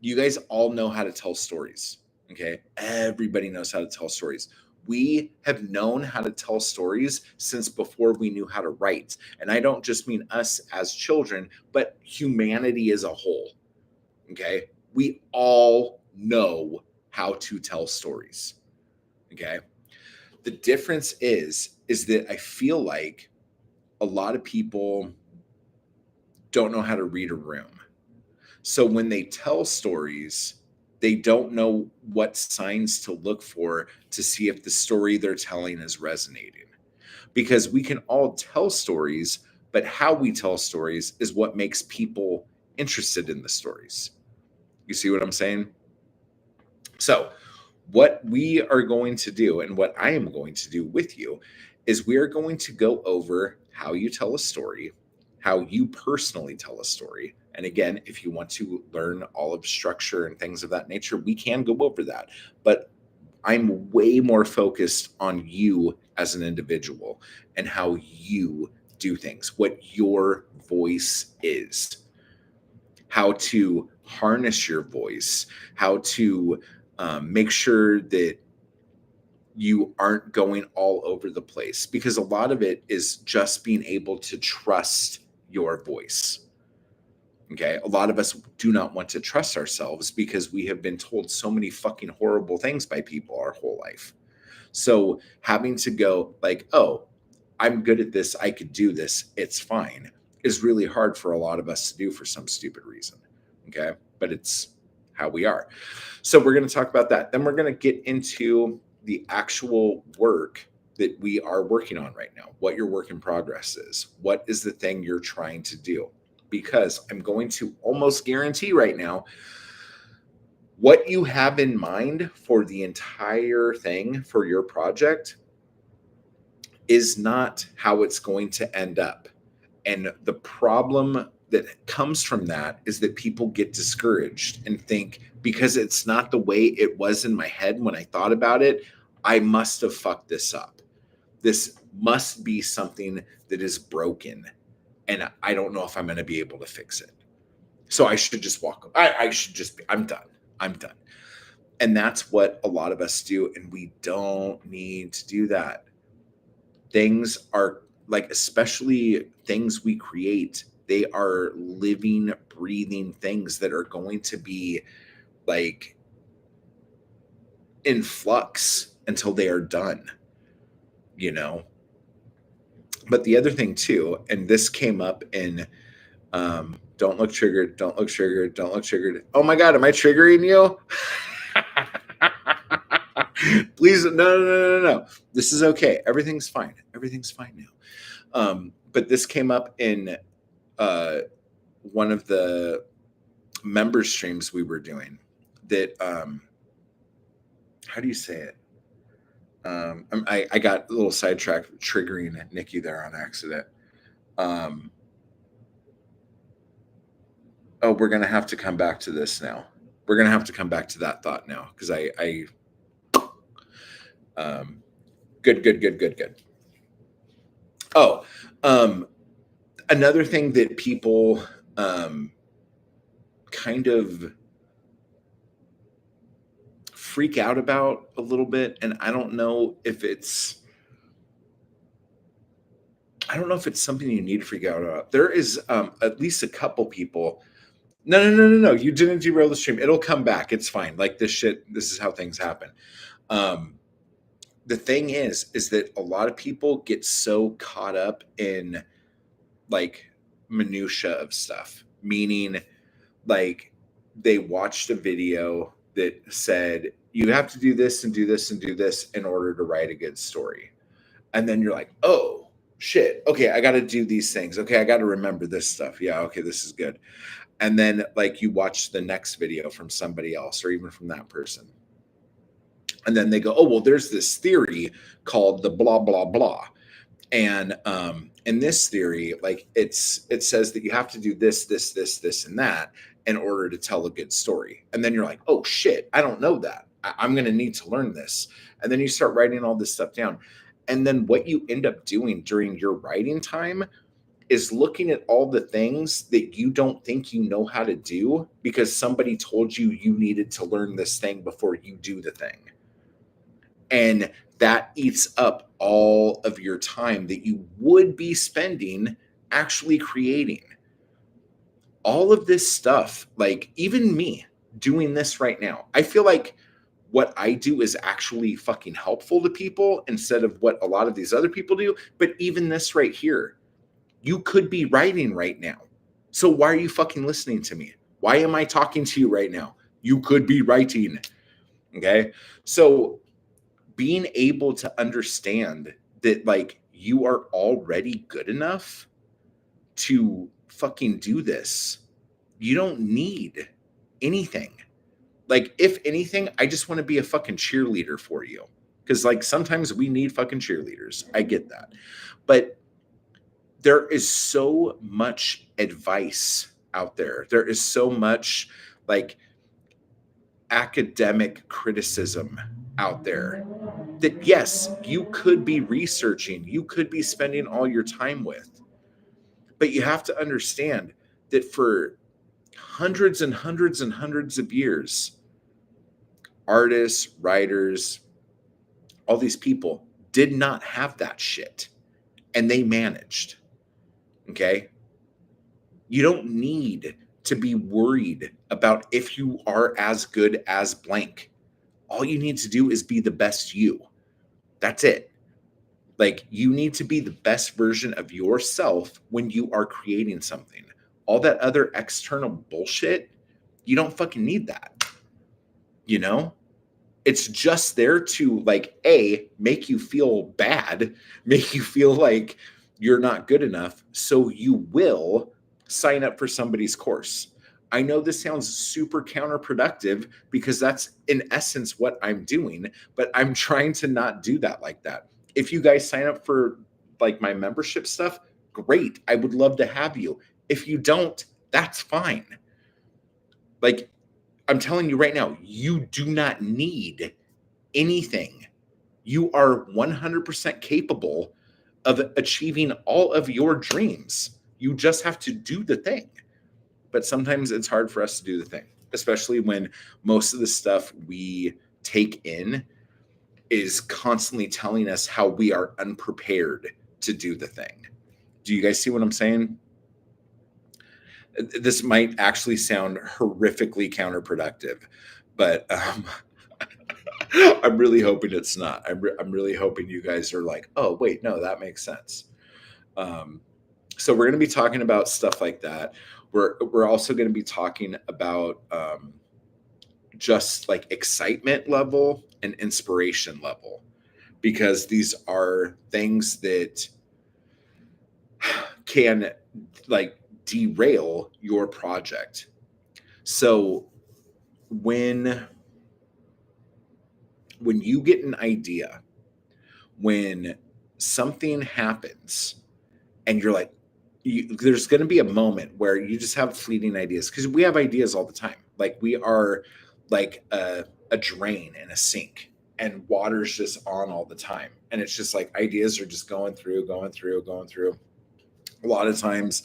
you guys all know how to tell stories. Okay. Everybody knows how to tell stories. We have known how to tell stories since before we knew how to write. And I don't just mean us as children, but humanity as a whole. Okay. We all know how to tell stories. Okay. The difference is that I feel like a lot of people don't know how to read a room. So when they tell stories, they don't know what signs to look for to see if the story they're telling is resonating. because we can all tell stories, but how we tell stories is what makes people interested in the stories. You see what I'm saying? So, what we are going to do and what I am going to do with you is we are going to go over how you tell a story, how you personally tell a story. And again, if you want to learn all of structure and things of that nature, we can go over that. But I'm way more focused on you as an individual and how you do things, what your voice is, how to harness your voice, how to make sure that you aren't going all over the place, because a lot of it is just being able to trust your voice. Okay. A lot of us do not want to trust ourselves because we have been told so many fucking horrible things by people our whole life. So having to go like, oh, I'm good at this, I could do this, it's fine, is really hard for a lot of us to do for some stupid reason. Okay. But it's how we are. So we're going to talk about that. Then we're going to get into the actual work that we are working on right now, what your work in progress is, what is the thing you're trying to do. Because I'm going to almost guarantee right now what you have in mind for the entire thing for your project is not how it's going to end up. And the problem that comes from that is that people get discouraged and think, because it's not the way it was in my head when I thought about it, I must have fucked this up. This must be something that is broken. And I don't know if I'm going to be able to fix it. So I should just walk. I should just be, I'm done. I'm done. And that's what a lot of us do. And we don't need to do that. Things are like, especially things we create, they are living, breathing things that are going to be like in flux until they are done, you know? But the other thing too, and this came up in don't look triggered, don't look triggered, don't look triggered. Oh my God, am I triggering you? Please, no. This is okay. Everything's fine. Everything's fine now. But this came up in one of the member streams we were doing that, how do you say it? I got a little sidetracked triggering Nikki there on accident. Oh, we're going to have to come back to this now. We're going to have to come back to that thought now because good. Oh, another thing that people kind of freak out about a little bit, and I don't know if it's something you need to freak out about. There is at least a couple people. No. You didn't derail the stream. It'll come back. It's fine. Like this shit, this is how things happen. The thing is that a lot of people get so caught up in like minutia of stuff, meaning like they watched a video that said you have to do this and do this and do this in order to write a good story. And then you're like, oh shit, okay, I got to do these things. Okay, I got to remember this stuff. Yeah, okay, this is good. And then like you watch the next video from somebody else or even from that person. And then they go, oh, well, there's this theory called the blah, blah, blah. And in this theory, like it says that you have to do this, and that in order to tell a good story. And then you're like, oh shit, I don't know that. I'm going to need to learn this. And then you start writing all this stuff down. And then what you end up doing during your writing time is looking at all the things that you don't think you know how to do because somebody told you you needed to learn this thing before you do the thing. And that eats up all of your time that you would be spending actually creating. All of this stuff, like even me doing this right now, I feel like what I do is actually fucking helpful to people instead of what a lot of these other people do. But even this right here, you could be writing right now. So why are you fucking listening to me? Why am I talking to you right now? You could be writing. Okay. So being able to understand that like you are already good enough to fucking do this. You don't need anything. Like, if anything, I just want to be a fucking cheerleader for you. Because, like, sometimes we need fucking cheerleaders. I get that. But there is so much advice out there. There is so much, like, academic criticism out there that, yes, you could be researching, you could be spending all your time with. But you have to understand that for hundreds and hundreds and hundreds of years, artists, writers, all these people did not have that shit, and they managed. Okay? You don't need to be worried about if you are as good as blank. All you need to do is be the best you. That's it. Like, you need to be the best version of yourself when you are creating something. All that other external bullshit, you don't fucking need that. You know? It's just there to, like, A, make you feel bad, make you feel like you're not good enough, so you will sign up for somebody's course. I know this sounds super counterproductive because that's in essence what I'm doing, but I'm trying to not do that like that. If you guys sign up for, like, my membership stuff, great. I would love to have you. If you don't, that's fine. Like, I'm telling you right now, you do not need anything. You are 100% capable of achieving all of your dreams. You just have to do the thing. But sometimes it's hard for us to do the thing, especially when most of the stuff we take in is constantly telling us how we are unprepared to do the thing. Do you guys see what I'm saying? This might actually sound horrifically counterproductive, but I'm really hoping it's not. I'm really hoping you guys are like, oh, wait, no, that makes sense. So we're going to be talking about stuff like that. We're also going to be talking about just like excitement level and inspiration level, because these are things that can, like, derail your project. So when you get an idea, when something happens and you're like, there's going to be a moment where you just have fleeting ideas, because we have ideas all the time. Like, we are like a drain in a sink, and water's just on all the time. And it's just like ideas are just going through. A lot of times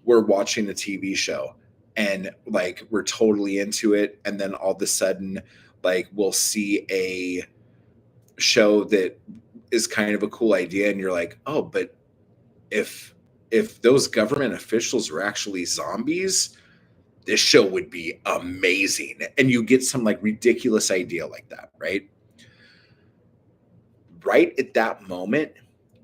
we're watching a TV show and, like, we're totally into it. And then all of a sudden, like, we'll see a show that is kind of a cool idea. And you're like, oh, but if those government officials were actually zombies, this show would be amazing. And you get some, like, ridiculous idea like that, right? Right at that moment,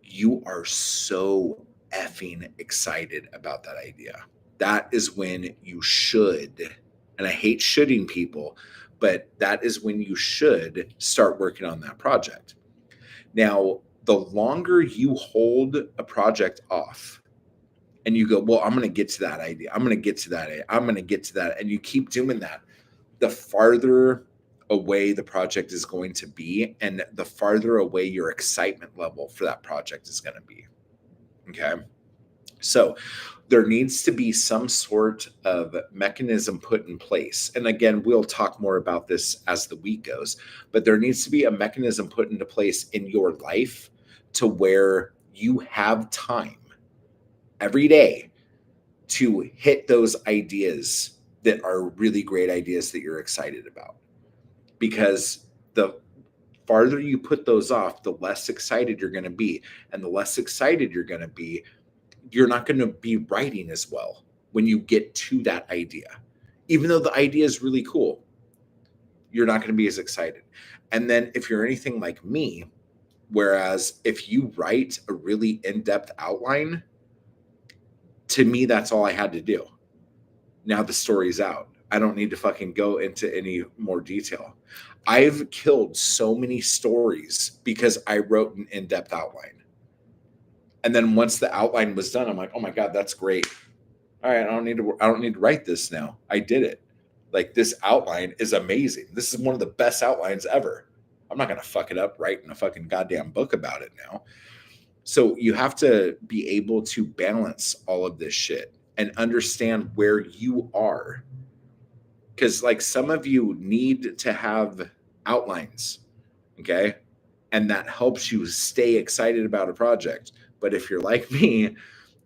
you are so effing excited about that idea. That is when you should, and I hate shoulding people, but that is when you should start working on that project. Now, the longer you hold a project off and you go, well, I'm going to get to that idea, I'm going to get to that, I'm going to get to that, and you keep doing that, the farther away the project is going to be, and the farther away your excitement level for that project is going to be. Okay. So there needs to be some sort of mechanism put in place. And again, we'll talk more about this as the week goes, but there needs to be a mechanism put into place in your life to where you have time every day to hit those ideas that are really great ideas that you're excited about. Because the farther you put those off, the less excited you're going to be. And the less excited you're going to be, you're not going to be writing as well when you get to that idea. Even though the idea is really cool, you're not going to be as excited. And then if you're anything like me, whereas if you write a really in-depth outline, to me, that's all I had to do. Now the story's out. I don't need to fucking go into any more detail. I've killed so many stories because I wrote an in-depth outline. And then once the outline was done, I'm like, oh my God, that's great. All right, I don't need to write this now. I did it. Like, this outline is amazing. This is one of the best outlines ever. I'm not gonna fuck it up writing a fucking goddamn book about it now. So you have to be able to balance all of this shit and understand where you are. Because like some of you need to have outlines, okay? And that helps you stay excited about a project. But if you're like me,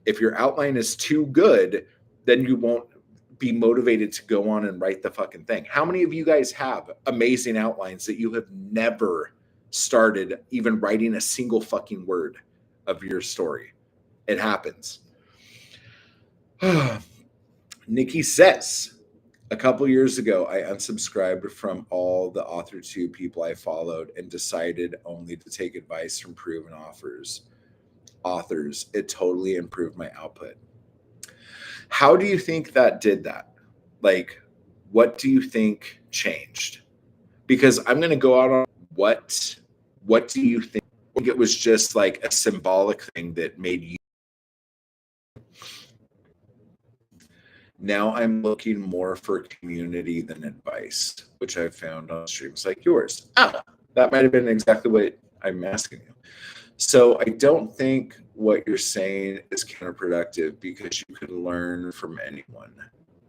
if your outline is too good, then you won't be motivated to go on and write the fucking thing. How many of you guys have amazing outlines that you have never started even writing a single fucking word of your story? It happens. Nikki says, a couple years ago, I unsubscribed from all the AuthorTube people I followed and decided only to take advice from proven authors. It totally improved my output. How do you think that did that? Like, what do you think changed? Because I'm going to go out on what do you think? I think it was just like a symbolic thing that made you. Now I'm looking more for community than advice, which I've found on streams like yours. That might have been exactly what I'm asking you. So I don't think what you're saying is counterproductive because you can learn from anyone.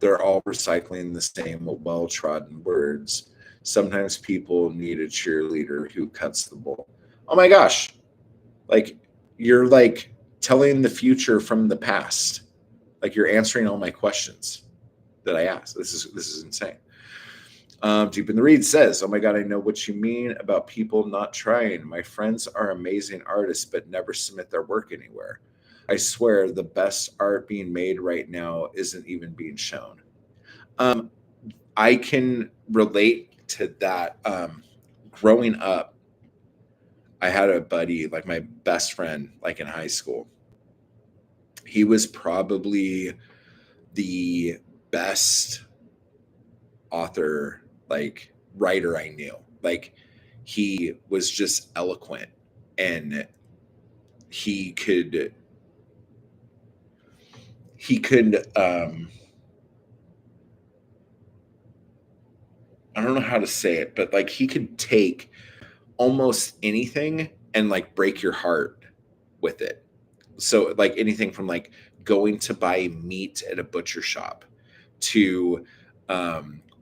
They're all recycling the same well-trodden words. Sometimes people need a cheerleader who cuts the bull. Oh my gosh. Like, you're like telling the future from the past. Like, you're answering all my questions that I asked. This is insane. Deep in the Read says, oh my God, I know what you mean about people not trying. My friends are amazing artists, but never submit their work anywhere. I swear the best art being made right now isn't even being shown. I can relate to that. Growing up, I had a buddy, like my best friend, like in high school. He was probably the best author, like writer I knew. Like, he was just eloquent, and he could I don't know how to say it, but like he could take almost anything and like break your heart with it. So like anything from like going to buy meat at a butcher shop to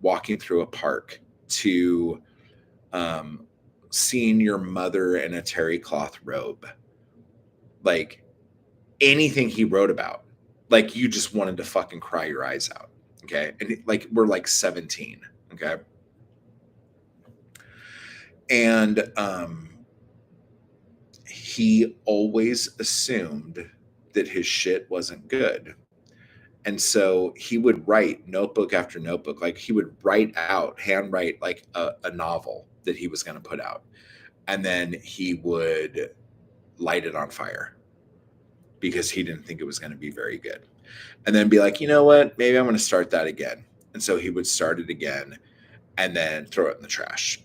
walking through a park to seeing your mother in a terry cloth robe. Like, anything he wrote about, like, you just wanted to fucking cry your eyes out. Okay. And like, we're like 17. Okay. And he always assumed that his shit wasn't good. And so he would write notebook after notebook. Like, he would handwrite like a novel that he was going to put out. And then he would light it on fire because he didn't think it was going to be very good. And then be like, you know what? Maybe I'm going to start that again. And so he would start it again and then throw it in the trash.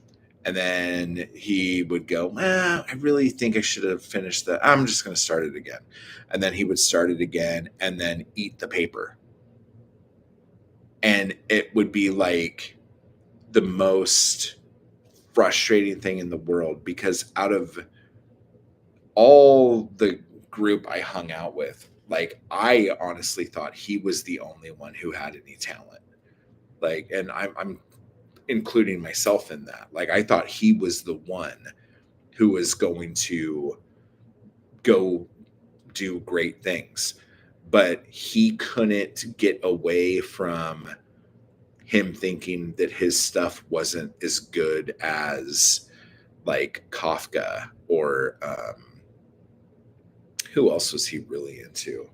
And then he would go, I really think I should have finished that. I'm just going to start it again. And then he would start it again and then eat the paper. And it would be like the most frustrating thing in the world, because out of all the group I hung out with, like, I honestly thought he was the only one who had any talent. Like, and I'm including myself in that. Like, I thought he was the one who was going to go do great things, but he couldn't get away from him thinking that his stuff wasn't as good as like Kafka or who else was he really into?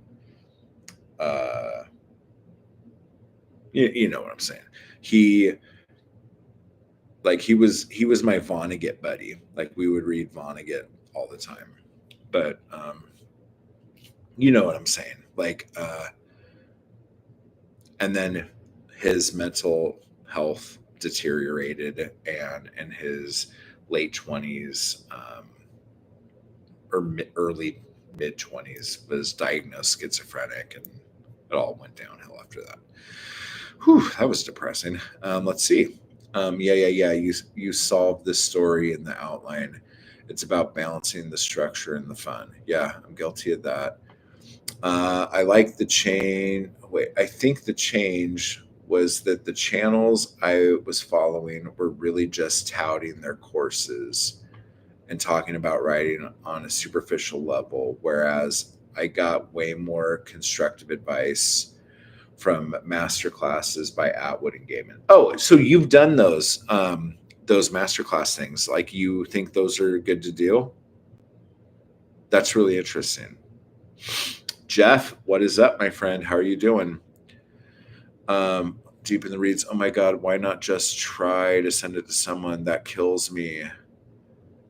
You know what I'm saying? He he was my Vonnegut buddy. Like, we would read Vonnegut all the time. But you know what I'm saying? Like, and then his mental health deteriorated, and in his late 20s, or early mid 20s, was diagnosed schizophrenic, and it all went downhill after that. Whew, that was depressing. Let's see. Yeah. You solved this story in the outline. It's about balancing the structure and the fun. Yeah, I'm guilty of that. I like the change. Wait, I think the change was that the channels I was following were really just touting their courses and talking about writing on a superficial level, whereas I got way more constructive advice from master classes by Atwood and Gaiman. Oh, so you've done those masterclass things. Like, you think those are good to do? That's really interesting. Jeff, what is up, my friend? How are you doing? Deep in the reads. Oh my God, why not just try to send it to someone that kills me?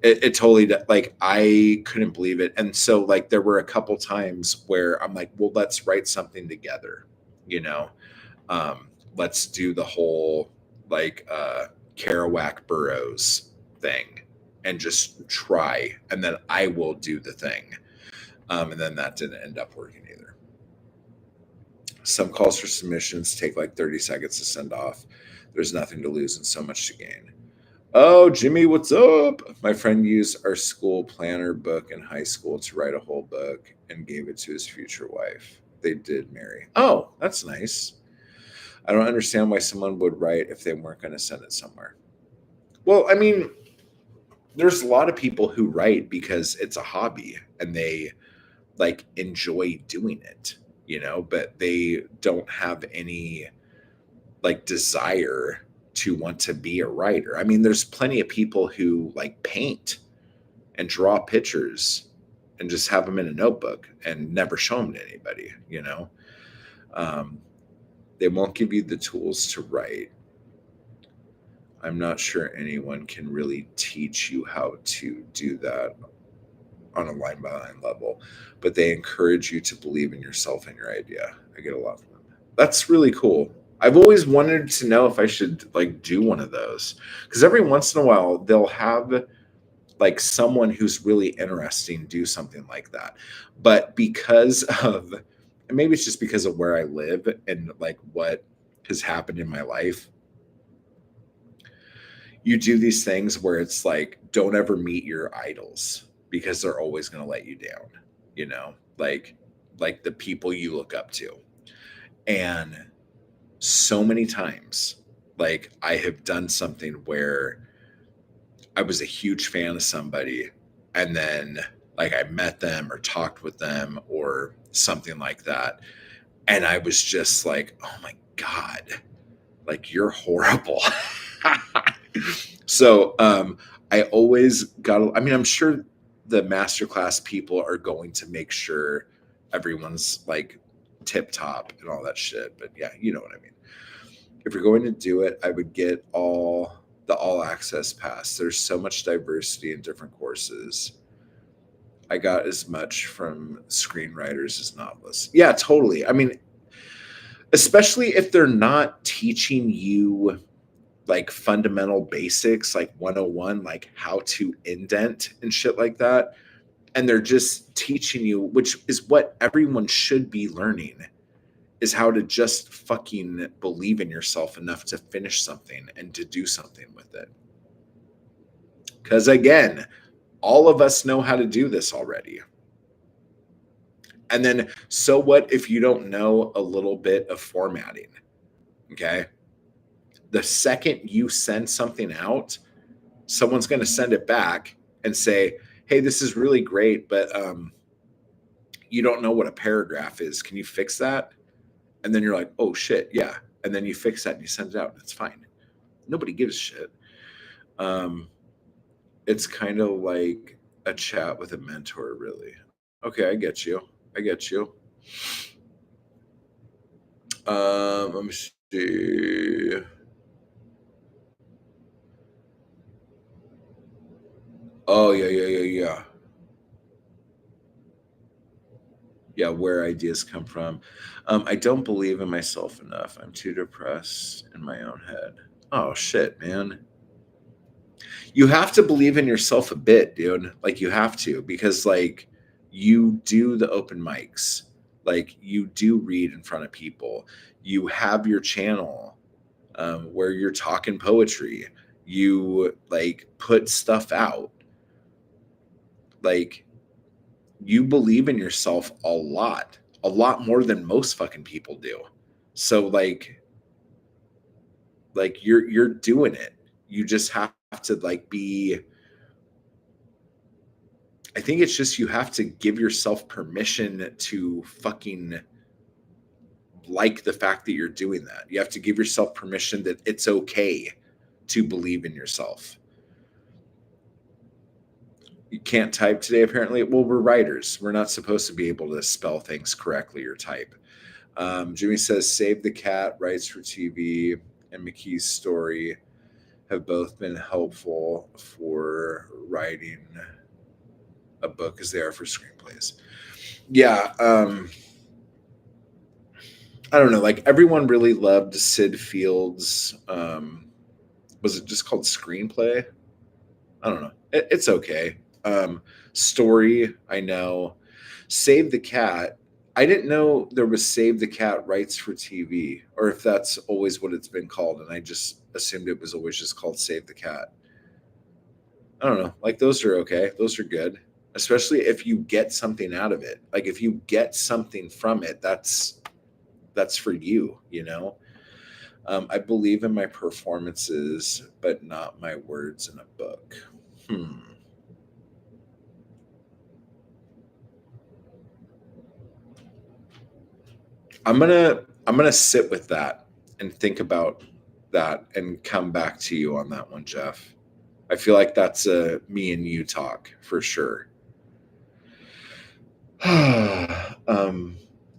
It totally, like, I couldn't believe it. And so, like, there were a couple times where I'm like, well, let's write something together, you know? Let's do the whole, like, Kerouac Burroughs thing and just try, and then I will do the thing. And then that didn't end up working either. Some calls for submissions take like 30 seconds to send off. There's nothing to lose and so much to gain. Oh, Jimmy, what's up? My friend used our school planner book in high school to write a whole book and gave it to his future wife. They did marry. Oh, that's nice. I don't understand why someone would write if they weren't going to send it somewhere. Well, I mean, there's a lot of people who write because it's a hobby and they like enjoy doing it, but they don't have any like desire to want to be a writer. I mean, there's plenty of people who like paint and draw pictures and just have them in a notebook and never show them to anybody. They won't give you the tools to write. I'm not sure anyone can really teach you how to do that on a line by line level, but they encourage you to believe in yourself and your idea. I get a lot from them. That's really cool. I've always wanted to know if I should like do one of those, because every once in a while they'll have like someone who's really interesting do something like that. But because of, and maybe it's just because of where I live and like what has happened in my life, you do these things where it's like, don't ever meet your idols because they're always going to let you down, like the people you look up to. And so many times, like, I have done something where I was a huge fan of somebody, and then like I met them or talked with them or something like that, and I was just like, oh my God, like, you're horrible. So I always got, I mean, I'm sure the masterclass people are going to make sure everyone's like tip top and all that shit. But yeah, you know what I mean. If you're going to do it, I would get the all access pass. There's so much diversity in different courses. I got as much from screenwriters as novelists. Yeah, totally. I mean, especially if they're not teaching you like fundamental basics, like 101, like how to indent and shit like that. And they're just teaching you, which is what everyone should be learning, is how to just fucking believe in yourself enough to finish something and to do something with it. Because again, all of us know how to do this already. And then, so what if you don't know a little bit of formatting? Okay. The second you send something out, someone's going to send it back and say, hey, this is really great, but you don't know what a paragraph is. Can you fix that? And then you're like, oh shit, yeah. And then you fix that and you send it out. It's fine. Nobody gives a shit. It's kind of like a chat with a mentor, really. Okay, I get you. I get you. Let me see. Oh yeah. Yeah, where ideas come from. I don't believe in myself enough. I'm too depressed in my own head. Oh shit, man. You have to believe in yourself a bit, dude. Like, you have to, because like You do the open mics, like you do read in front of people. You have your channel where you're talking poetry. You like put stuff out. Like you believe in yourself a lot more than most fucking people do. So like you're doing it. You just have to like be, I think it's just you have to give yourself permission to fucking like the fact that you're doing that. You have to give yourself permission that it's okay to believe in yourself. You can't type today, apparently. Well, we're writers. We're not supposed to be able to spell things correctly or type. Jimmy says, Save the Cat, writes for TV, and McKee's story have both been helpful for writing a book as they are for screenplays. Yeah. I don't know. Like everyone really loved Sid Field's. Was it just called Screenplay? I don't know. It's okay. Story, I know. Save the Cat. I didn't know there was Save the Cat rights for TV, or if that's always what it's been called, and I just assumed it was always just called Save the Cat. I don't know. Like those are okay. Those are good, especially if you get something out of it. Like if you get something from it, that's for you. You know. I believe in my performances, but not my words in a book. I'm gonna sit with that and think about that and come back to you on that one, Jeff. I feel like that's a me and you talk for sure.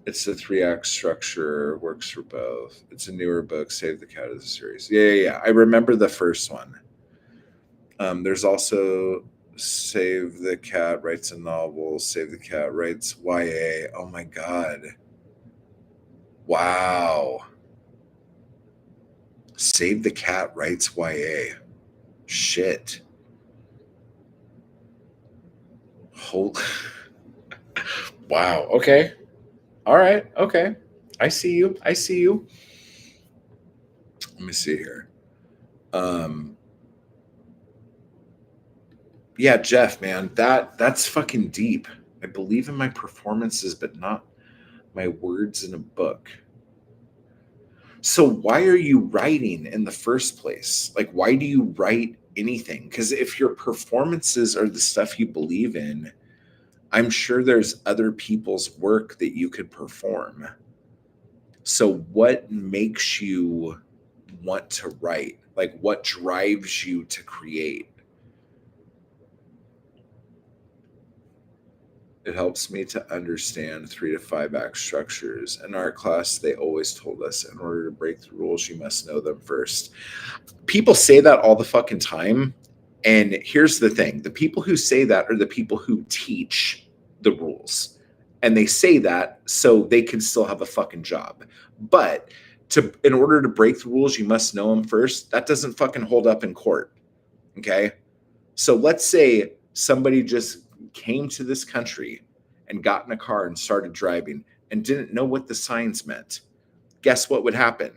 It's a 3-act structure, works for both. It's a newer book. Save the Cat is a series. Yeah. I remember the first one. There's also Save the Cat writes a novel. Save the Cat writes YA. Oh my god. Wow. Save the Cat writes YA. Shit. Hold. Wow. Okay. All right. Okay. I see you. I see you. Let me see here. Yeah, Jeff, man, that's fucking deep. I believe in my performances, but not my words in a book. So why are you writing in the first place? Like, why do you write anything? Because if your performances are the stuff you believe in, I'm sure there's other people's work that you could perform. So what makes you want to write? Like, what drives you to create? It helps me to understand 3 to 5 act structures. In art class, they always told us in order to break the rules, you must know them first. People say that all the fucking time. And here's the thing, the people who say that are the people who teach the rules. And they say that so they can still have a fucking job. But in order to break the rules, you must know them first. That doesn't fucking hold up in court. Okay. So let's say somebody just came to this country and got in a car and started driving and didn't know what the signs meant. Guess what would happen?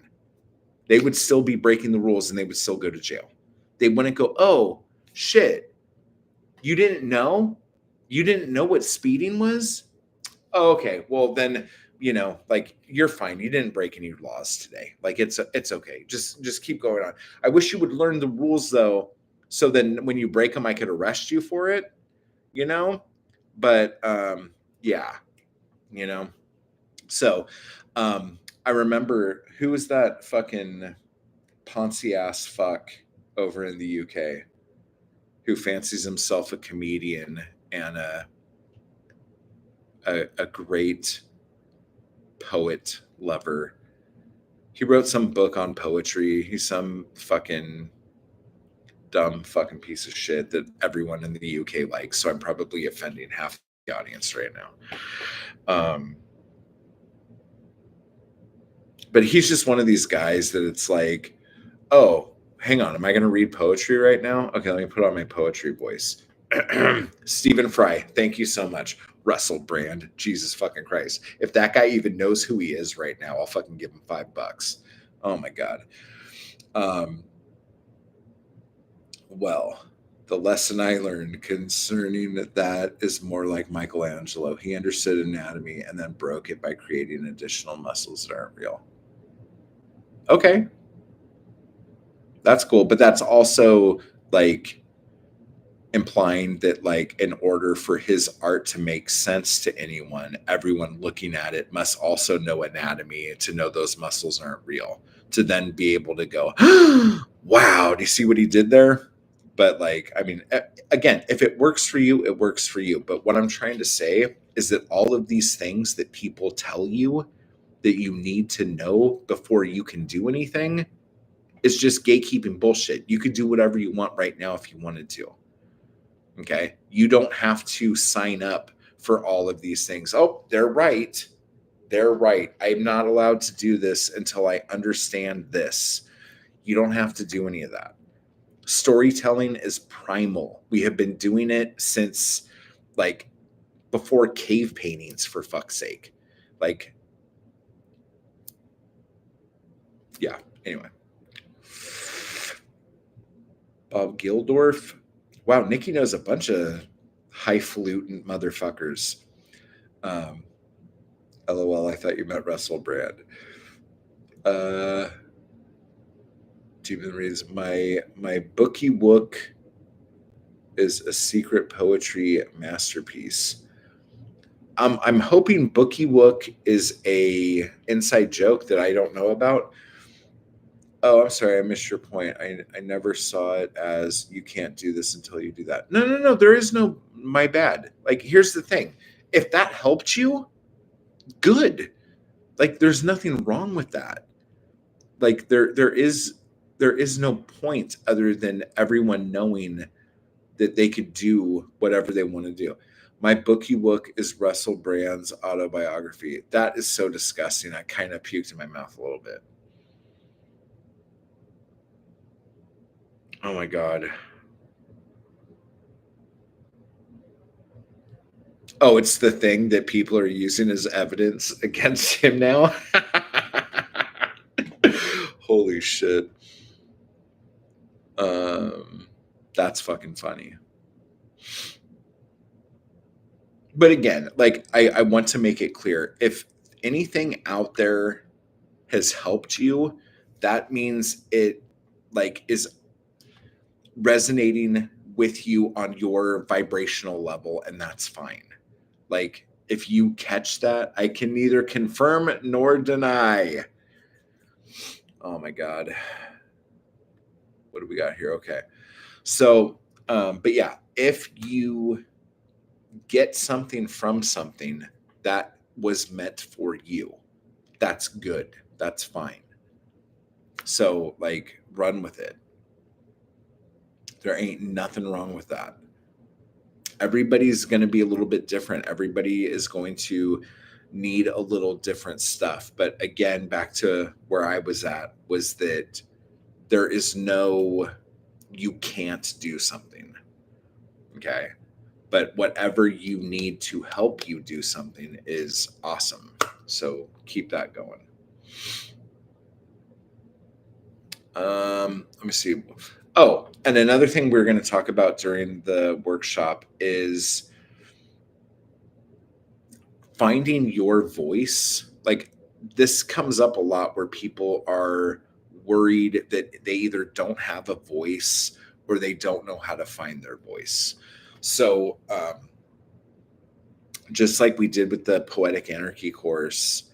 They would still be breaking the rules and they would still go to jail. They wouldn't go, oh, shit, you didn't know? You didn't know what speeding was? Oh, okay. Well, then, like you're fine. You didn't break any laws today. Like it's okay. Just keep going on. I wish you would learn the rules though, so then when you break them, I could arrest you for it. You know, but yeah, you know. So I remember who was that fucking Ponzi ass fuck over in the UK who fancies himself a comedian and a great poet lover. He wrote some book on poetry. He's some fucking dumb fucking piece of shit that everyone in the UK likes. So I'm probably offending half the audience right now. But he's just one of these guys that it's like, oh, hang on, am I going to read poetry right now? Okay, let me put on my poetry voice. Stephen Fry, thank you so much. Russell Brand. Jesus fucking Christ. If that guy even knows who he is right now, I'll fucking give him $5. Oh my God. Well, the lesson I learned concerning that is more like Michelangelo. He understood anatomy and then broke it by creating additional muscles that aren't real. Okay. That's cool. But that's also like implying that, like, in order for his art to make sense to anyone, everyone looking at it must also know anatomy to know those muscles aren't real, to then be able to go, wow, do you see what he did there? But like, I mean, again, if it works for you, it works for you. But what I'm trying to say is that all of these things that people tell you that you need to know before you can do anything is just gatekeeping bullshit. You could do whatever you want right now if you wanted to. Okay. You don't have to sign up for all of these things. Oh, they're right. They're right. I'm not allowed to do this until I understand this. You don't have to do any of that. Storytelling is primal. We have been doing it since like before cave paintings, for fuck's sake. Like, yeah. Anyway. Bob Gildorf. Wow, Nikki knows a bunch of highfalutin motherfuckers. LOL, I thought you meant Russell Brand. Demon Reads. My Bookie Wook is a secret poetry masterpiece. I'm hoping Bookie Wook is a inside joke that I don't know about. Oh, I'm sorry, I missed your point. I never saw it as you can't do this until you do that. No. There is no my bad. Like, here's the thing. If that helped you, good. Like, there's nothing wrong with that. Like, there is no point other than everyone knowing that they could do whatever they want to do. My Bookie Wook is Russell Brand's autobiography. That is so disgusting. I kind of puked in my mouth a little bit. Oh my God. Oh, it's the thing that people are using as evidence against him now. Holy shit. That's fucking funny. But again, like, I want to make it clear, if anything out there has helped you, that means it like is resonating with you on your vibrational level, and that's fine. Like, if you catch that, I can neither confirm nor deny. Oh my God. What do we got here? Okay. So, but yeah, if you get something from something that was meant for you, that's good. That's fine. So, like, run with it. There ain't nothing wrong with that. Everybody's going to be a little bit different. Everybody is going to need a little different stuff. But again, back to where I was at, was that there is no, you can't do something. Okay. But whatever you need to help you do something is awesome. So keep that going. Let me see. Oh, and another thing we're going to talk about during the workshop is finding your voice. Like, this comes up a lot where people are worried that they either don't have a voice or they don't know how to find their voice. So, just like we did with the Poetic Anarchy course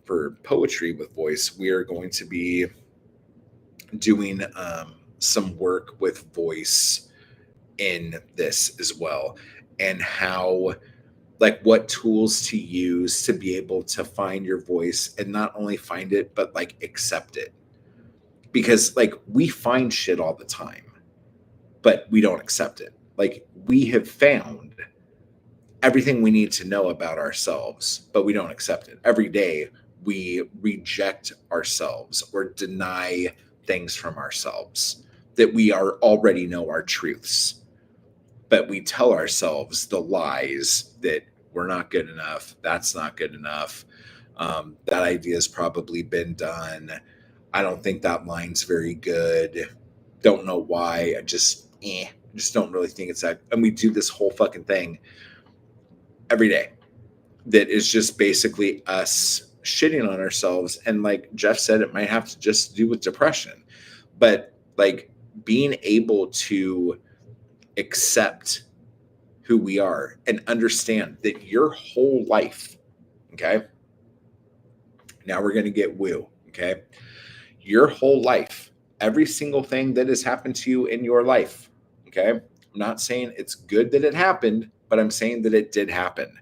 for poetry with voice, we are going to be doing some work with voice in this as well, and how, like, what tools to use to be able to find your voice, and not only find it, but like accept it. Because like, we find shit all the time, but we don't accept it. Like, we have found everything we need to know about ourselves, but we don't accept it. Every day we reject ourselves or deny things from ourselves that we are already know are truths. but we tell ourselves the lies that we're not good enough, that's not good enough, that idea has probably been done, I don't think that line's very good, don't know why, just don't really think it's that. And we do this whole fucking thing every day that is just basically us shitting on ourselves. And like Jeff said, it might have to just do with depression, but like being able to accept who we are and understand that your whole life, okay, now we're going to get woo, okay, your whole life, every single thing that has happened to you in your life, okay, I'm not saying it's good that it happened, but I'm saying that it did happen.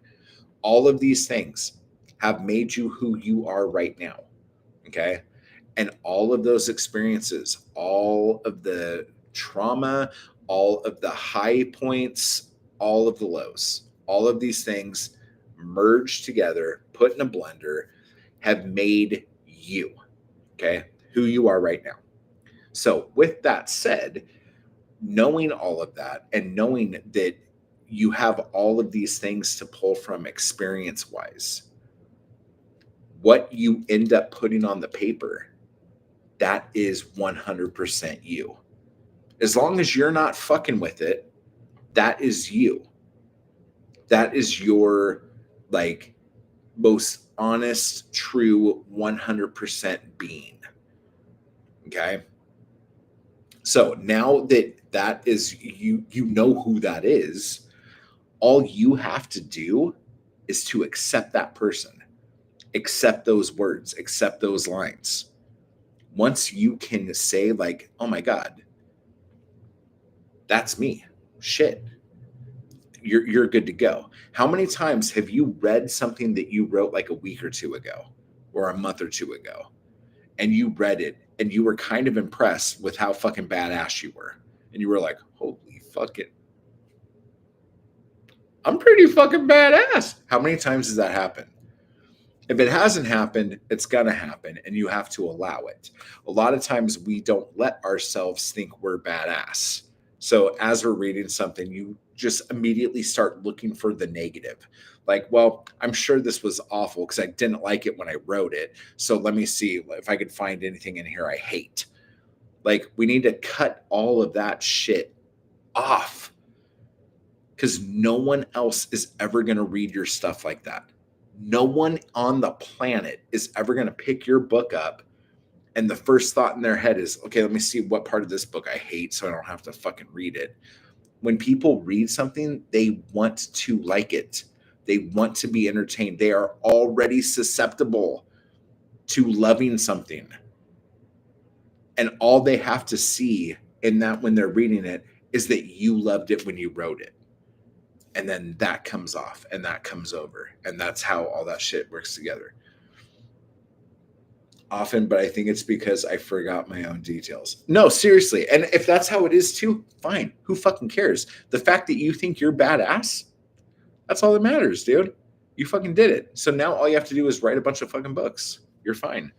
All of these things have made you who you are right now, okay, and all of those experiences, all of the trauma, all of the high points, all of the lows, all of these things merged together, put in a blender, have made you, okay, who you are right now. So, with that said, knowing all of that and knowing that you have all of these things to pull from experience wise, what you end up putting on the paper, that is 100% you. As long as you're not fucking with it, that is you. That is your like most honest, true 100% being. Okay? So now that that is you know who that is, all you have to do is to accept that person, accept those words, accept those lines. Once you can say like, "Oh my god, that's me." Shit. You're good to go. How many times have you read something that you wrote like a week or two ago or a month or two ago and you read it and you were kind of impressed with how fucking badass you were and you were like, "Holy fucking I'm pretty fucking badass." How many times does that happen? If it hasn't happened, it's going to happen and you have to allow it. A lot of times we don't let ourselves think we're badass. So as we're reading something, you just immediately start looking for the negative. Like, well, I'm sure this was awful because I didn't like it when I wrote it. So let me see if I could find anything in here I hate. Like, we need to cut all of that shit off because no one else is ever going to read your stuff like that. No one on the planet is ever going to pick your book up and the first thought in their head is, okay, let me see what part of this book I hate so I don't have to fucking read it. When people read something, they want to like it. They want to be entertained. They are already susceptible to loving something. And all they have to see in that when they're reading it is that you loved it when you wrote it. And then that comes off and that comes over. And that's how all that shit works together. Often, but I think it's because I forgot my own details. No, seriously. And if that's how it is too, fine. Who fucking cares? The fact that you think you're badass, that's all that matters, dude. You fucking did it. So now all you have to do is write a bunch of fucking books. You're fine.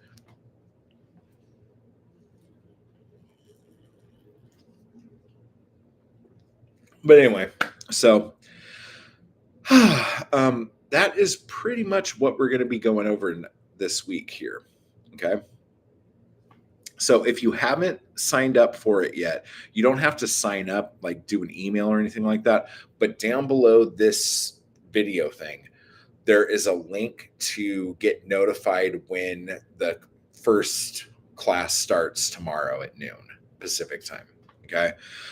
But anyway, so that is pretty much what we're going to be going over this week here. Okay. So if you haven't signed up for it yet, you don't have to sign up, like do an email or anything like that. But down below this video thing, there is a link to get notified when the first class starts tomorrow at noon Pacific time. Okay.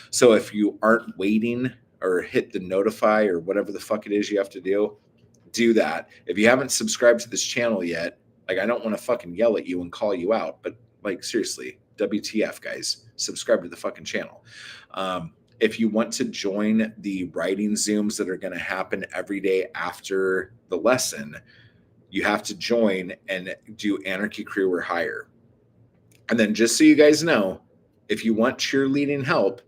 So if you aren't waiting or hit the notify or whatever the fuck it is you have to do that. If you haven't subscribed to this channel yet, like I don't want to fucking yell at you and call you out, but like seriously, WTF, guys, subscribe to the fucking channel. If you want to join the writing Zooms that are going to happen every day after the lesson, you have to join and do Anarchy Crew or higher. And then just so you guys know, if you want cheerleading help,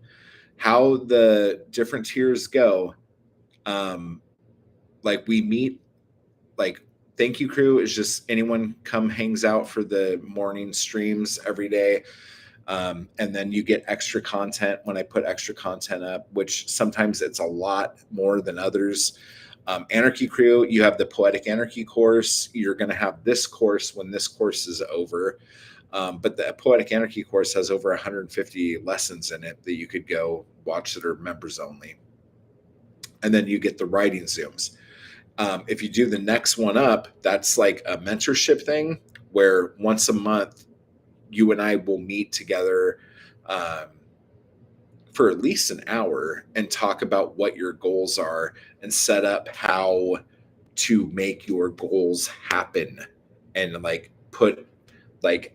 how the different tiers go, like we meet, like Thank You Crew is just anyone come hangs out for the morning streams every day. And then you get extra content when I put extra content up, which sometimes it's a lot more than others. Anarchy Crew, you have the Poetic Anarchy course. You're going to have this course when this course is over. But the Poetic Anarchy course has over 150 lessons in it that you could go watch that are members only. And then you get the writing Zooms. If you do the next one up, that's like a mentorship thing where once a month you and I will meet together for at least an hour and talk about what your goals are and set up how to make your goals happen, and like put like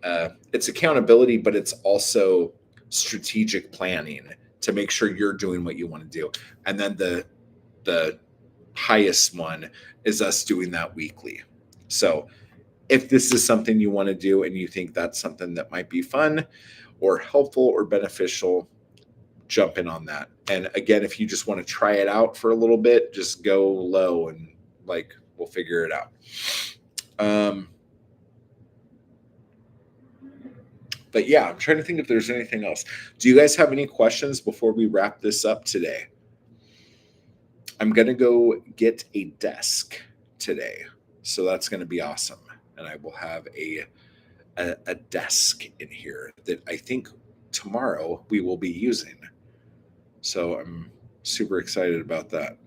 it's accountability, but it's also strategic planning to make sure you're doing what you want to do. And then the highest one is us doing that weekly. So if this is something you want to do and you think that's something that might be fun or helpful or beneficial, jump in on that. And again, if you just want to try it out for a little bit, just go low and like we'll figure it out. But yeah, I'm trying to think if there's anything else. Do you guys have any questions before we wrap this up today? I'm going to go get a desk today. So that's going to be awesome. And I will have a desk in here that I think tomorrow we will be using. So I'm super excited about that.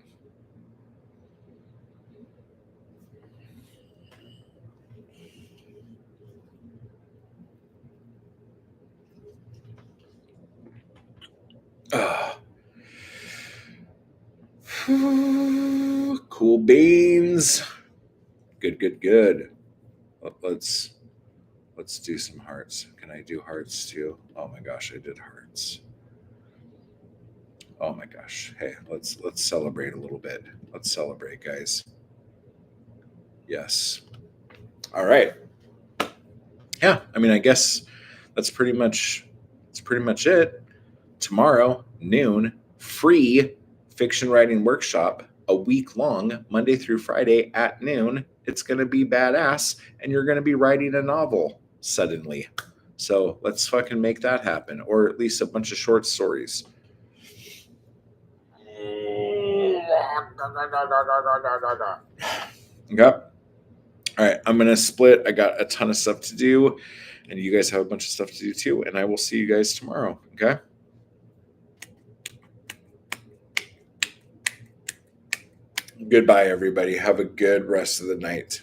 Cool beans. Good. Let's do some hearts. Can I do hearts too? Oh my gosh, I did hearts. Oh my gosh. Hey, let's celebrate a little bit. Let's celebrate, guys. Yes. All right. Yeah, I mean, I guess that's pretty much it. Tomorrow, noon, free fiction writing workshop, a week long, Monday through Friday at noon. It's going to be badass, and you're going to be writing a novel suddenly. So let's fucking make that happen, or at least a bunch of short stories. Okay. All right, I'm going to split. I got a ton of stuff to do, and you guys have a bunch of stuff to do too, and I will see you guys tomorrow. Okay. Goodbye, everybody. Have a good rest of the night.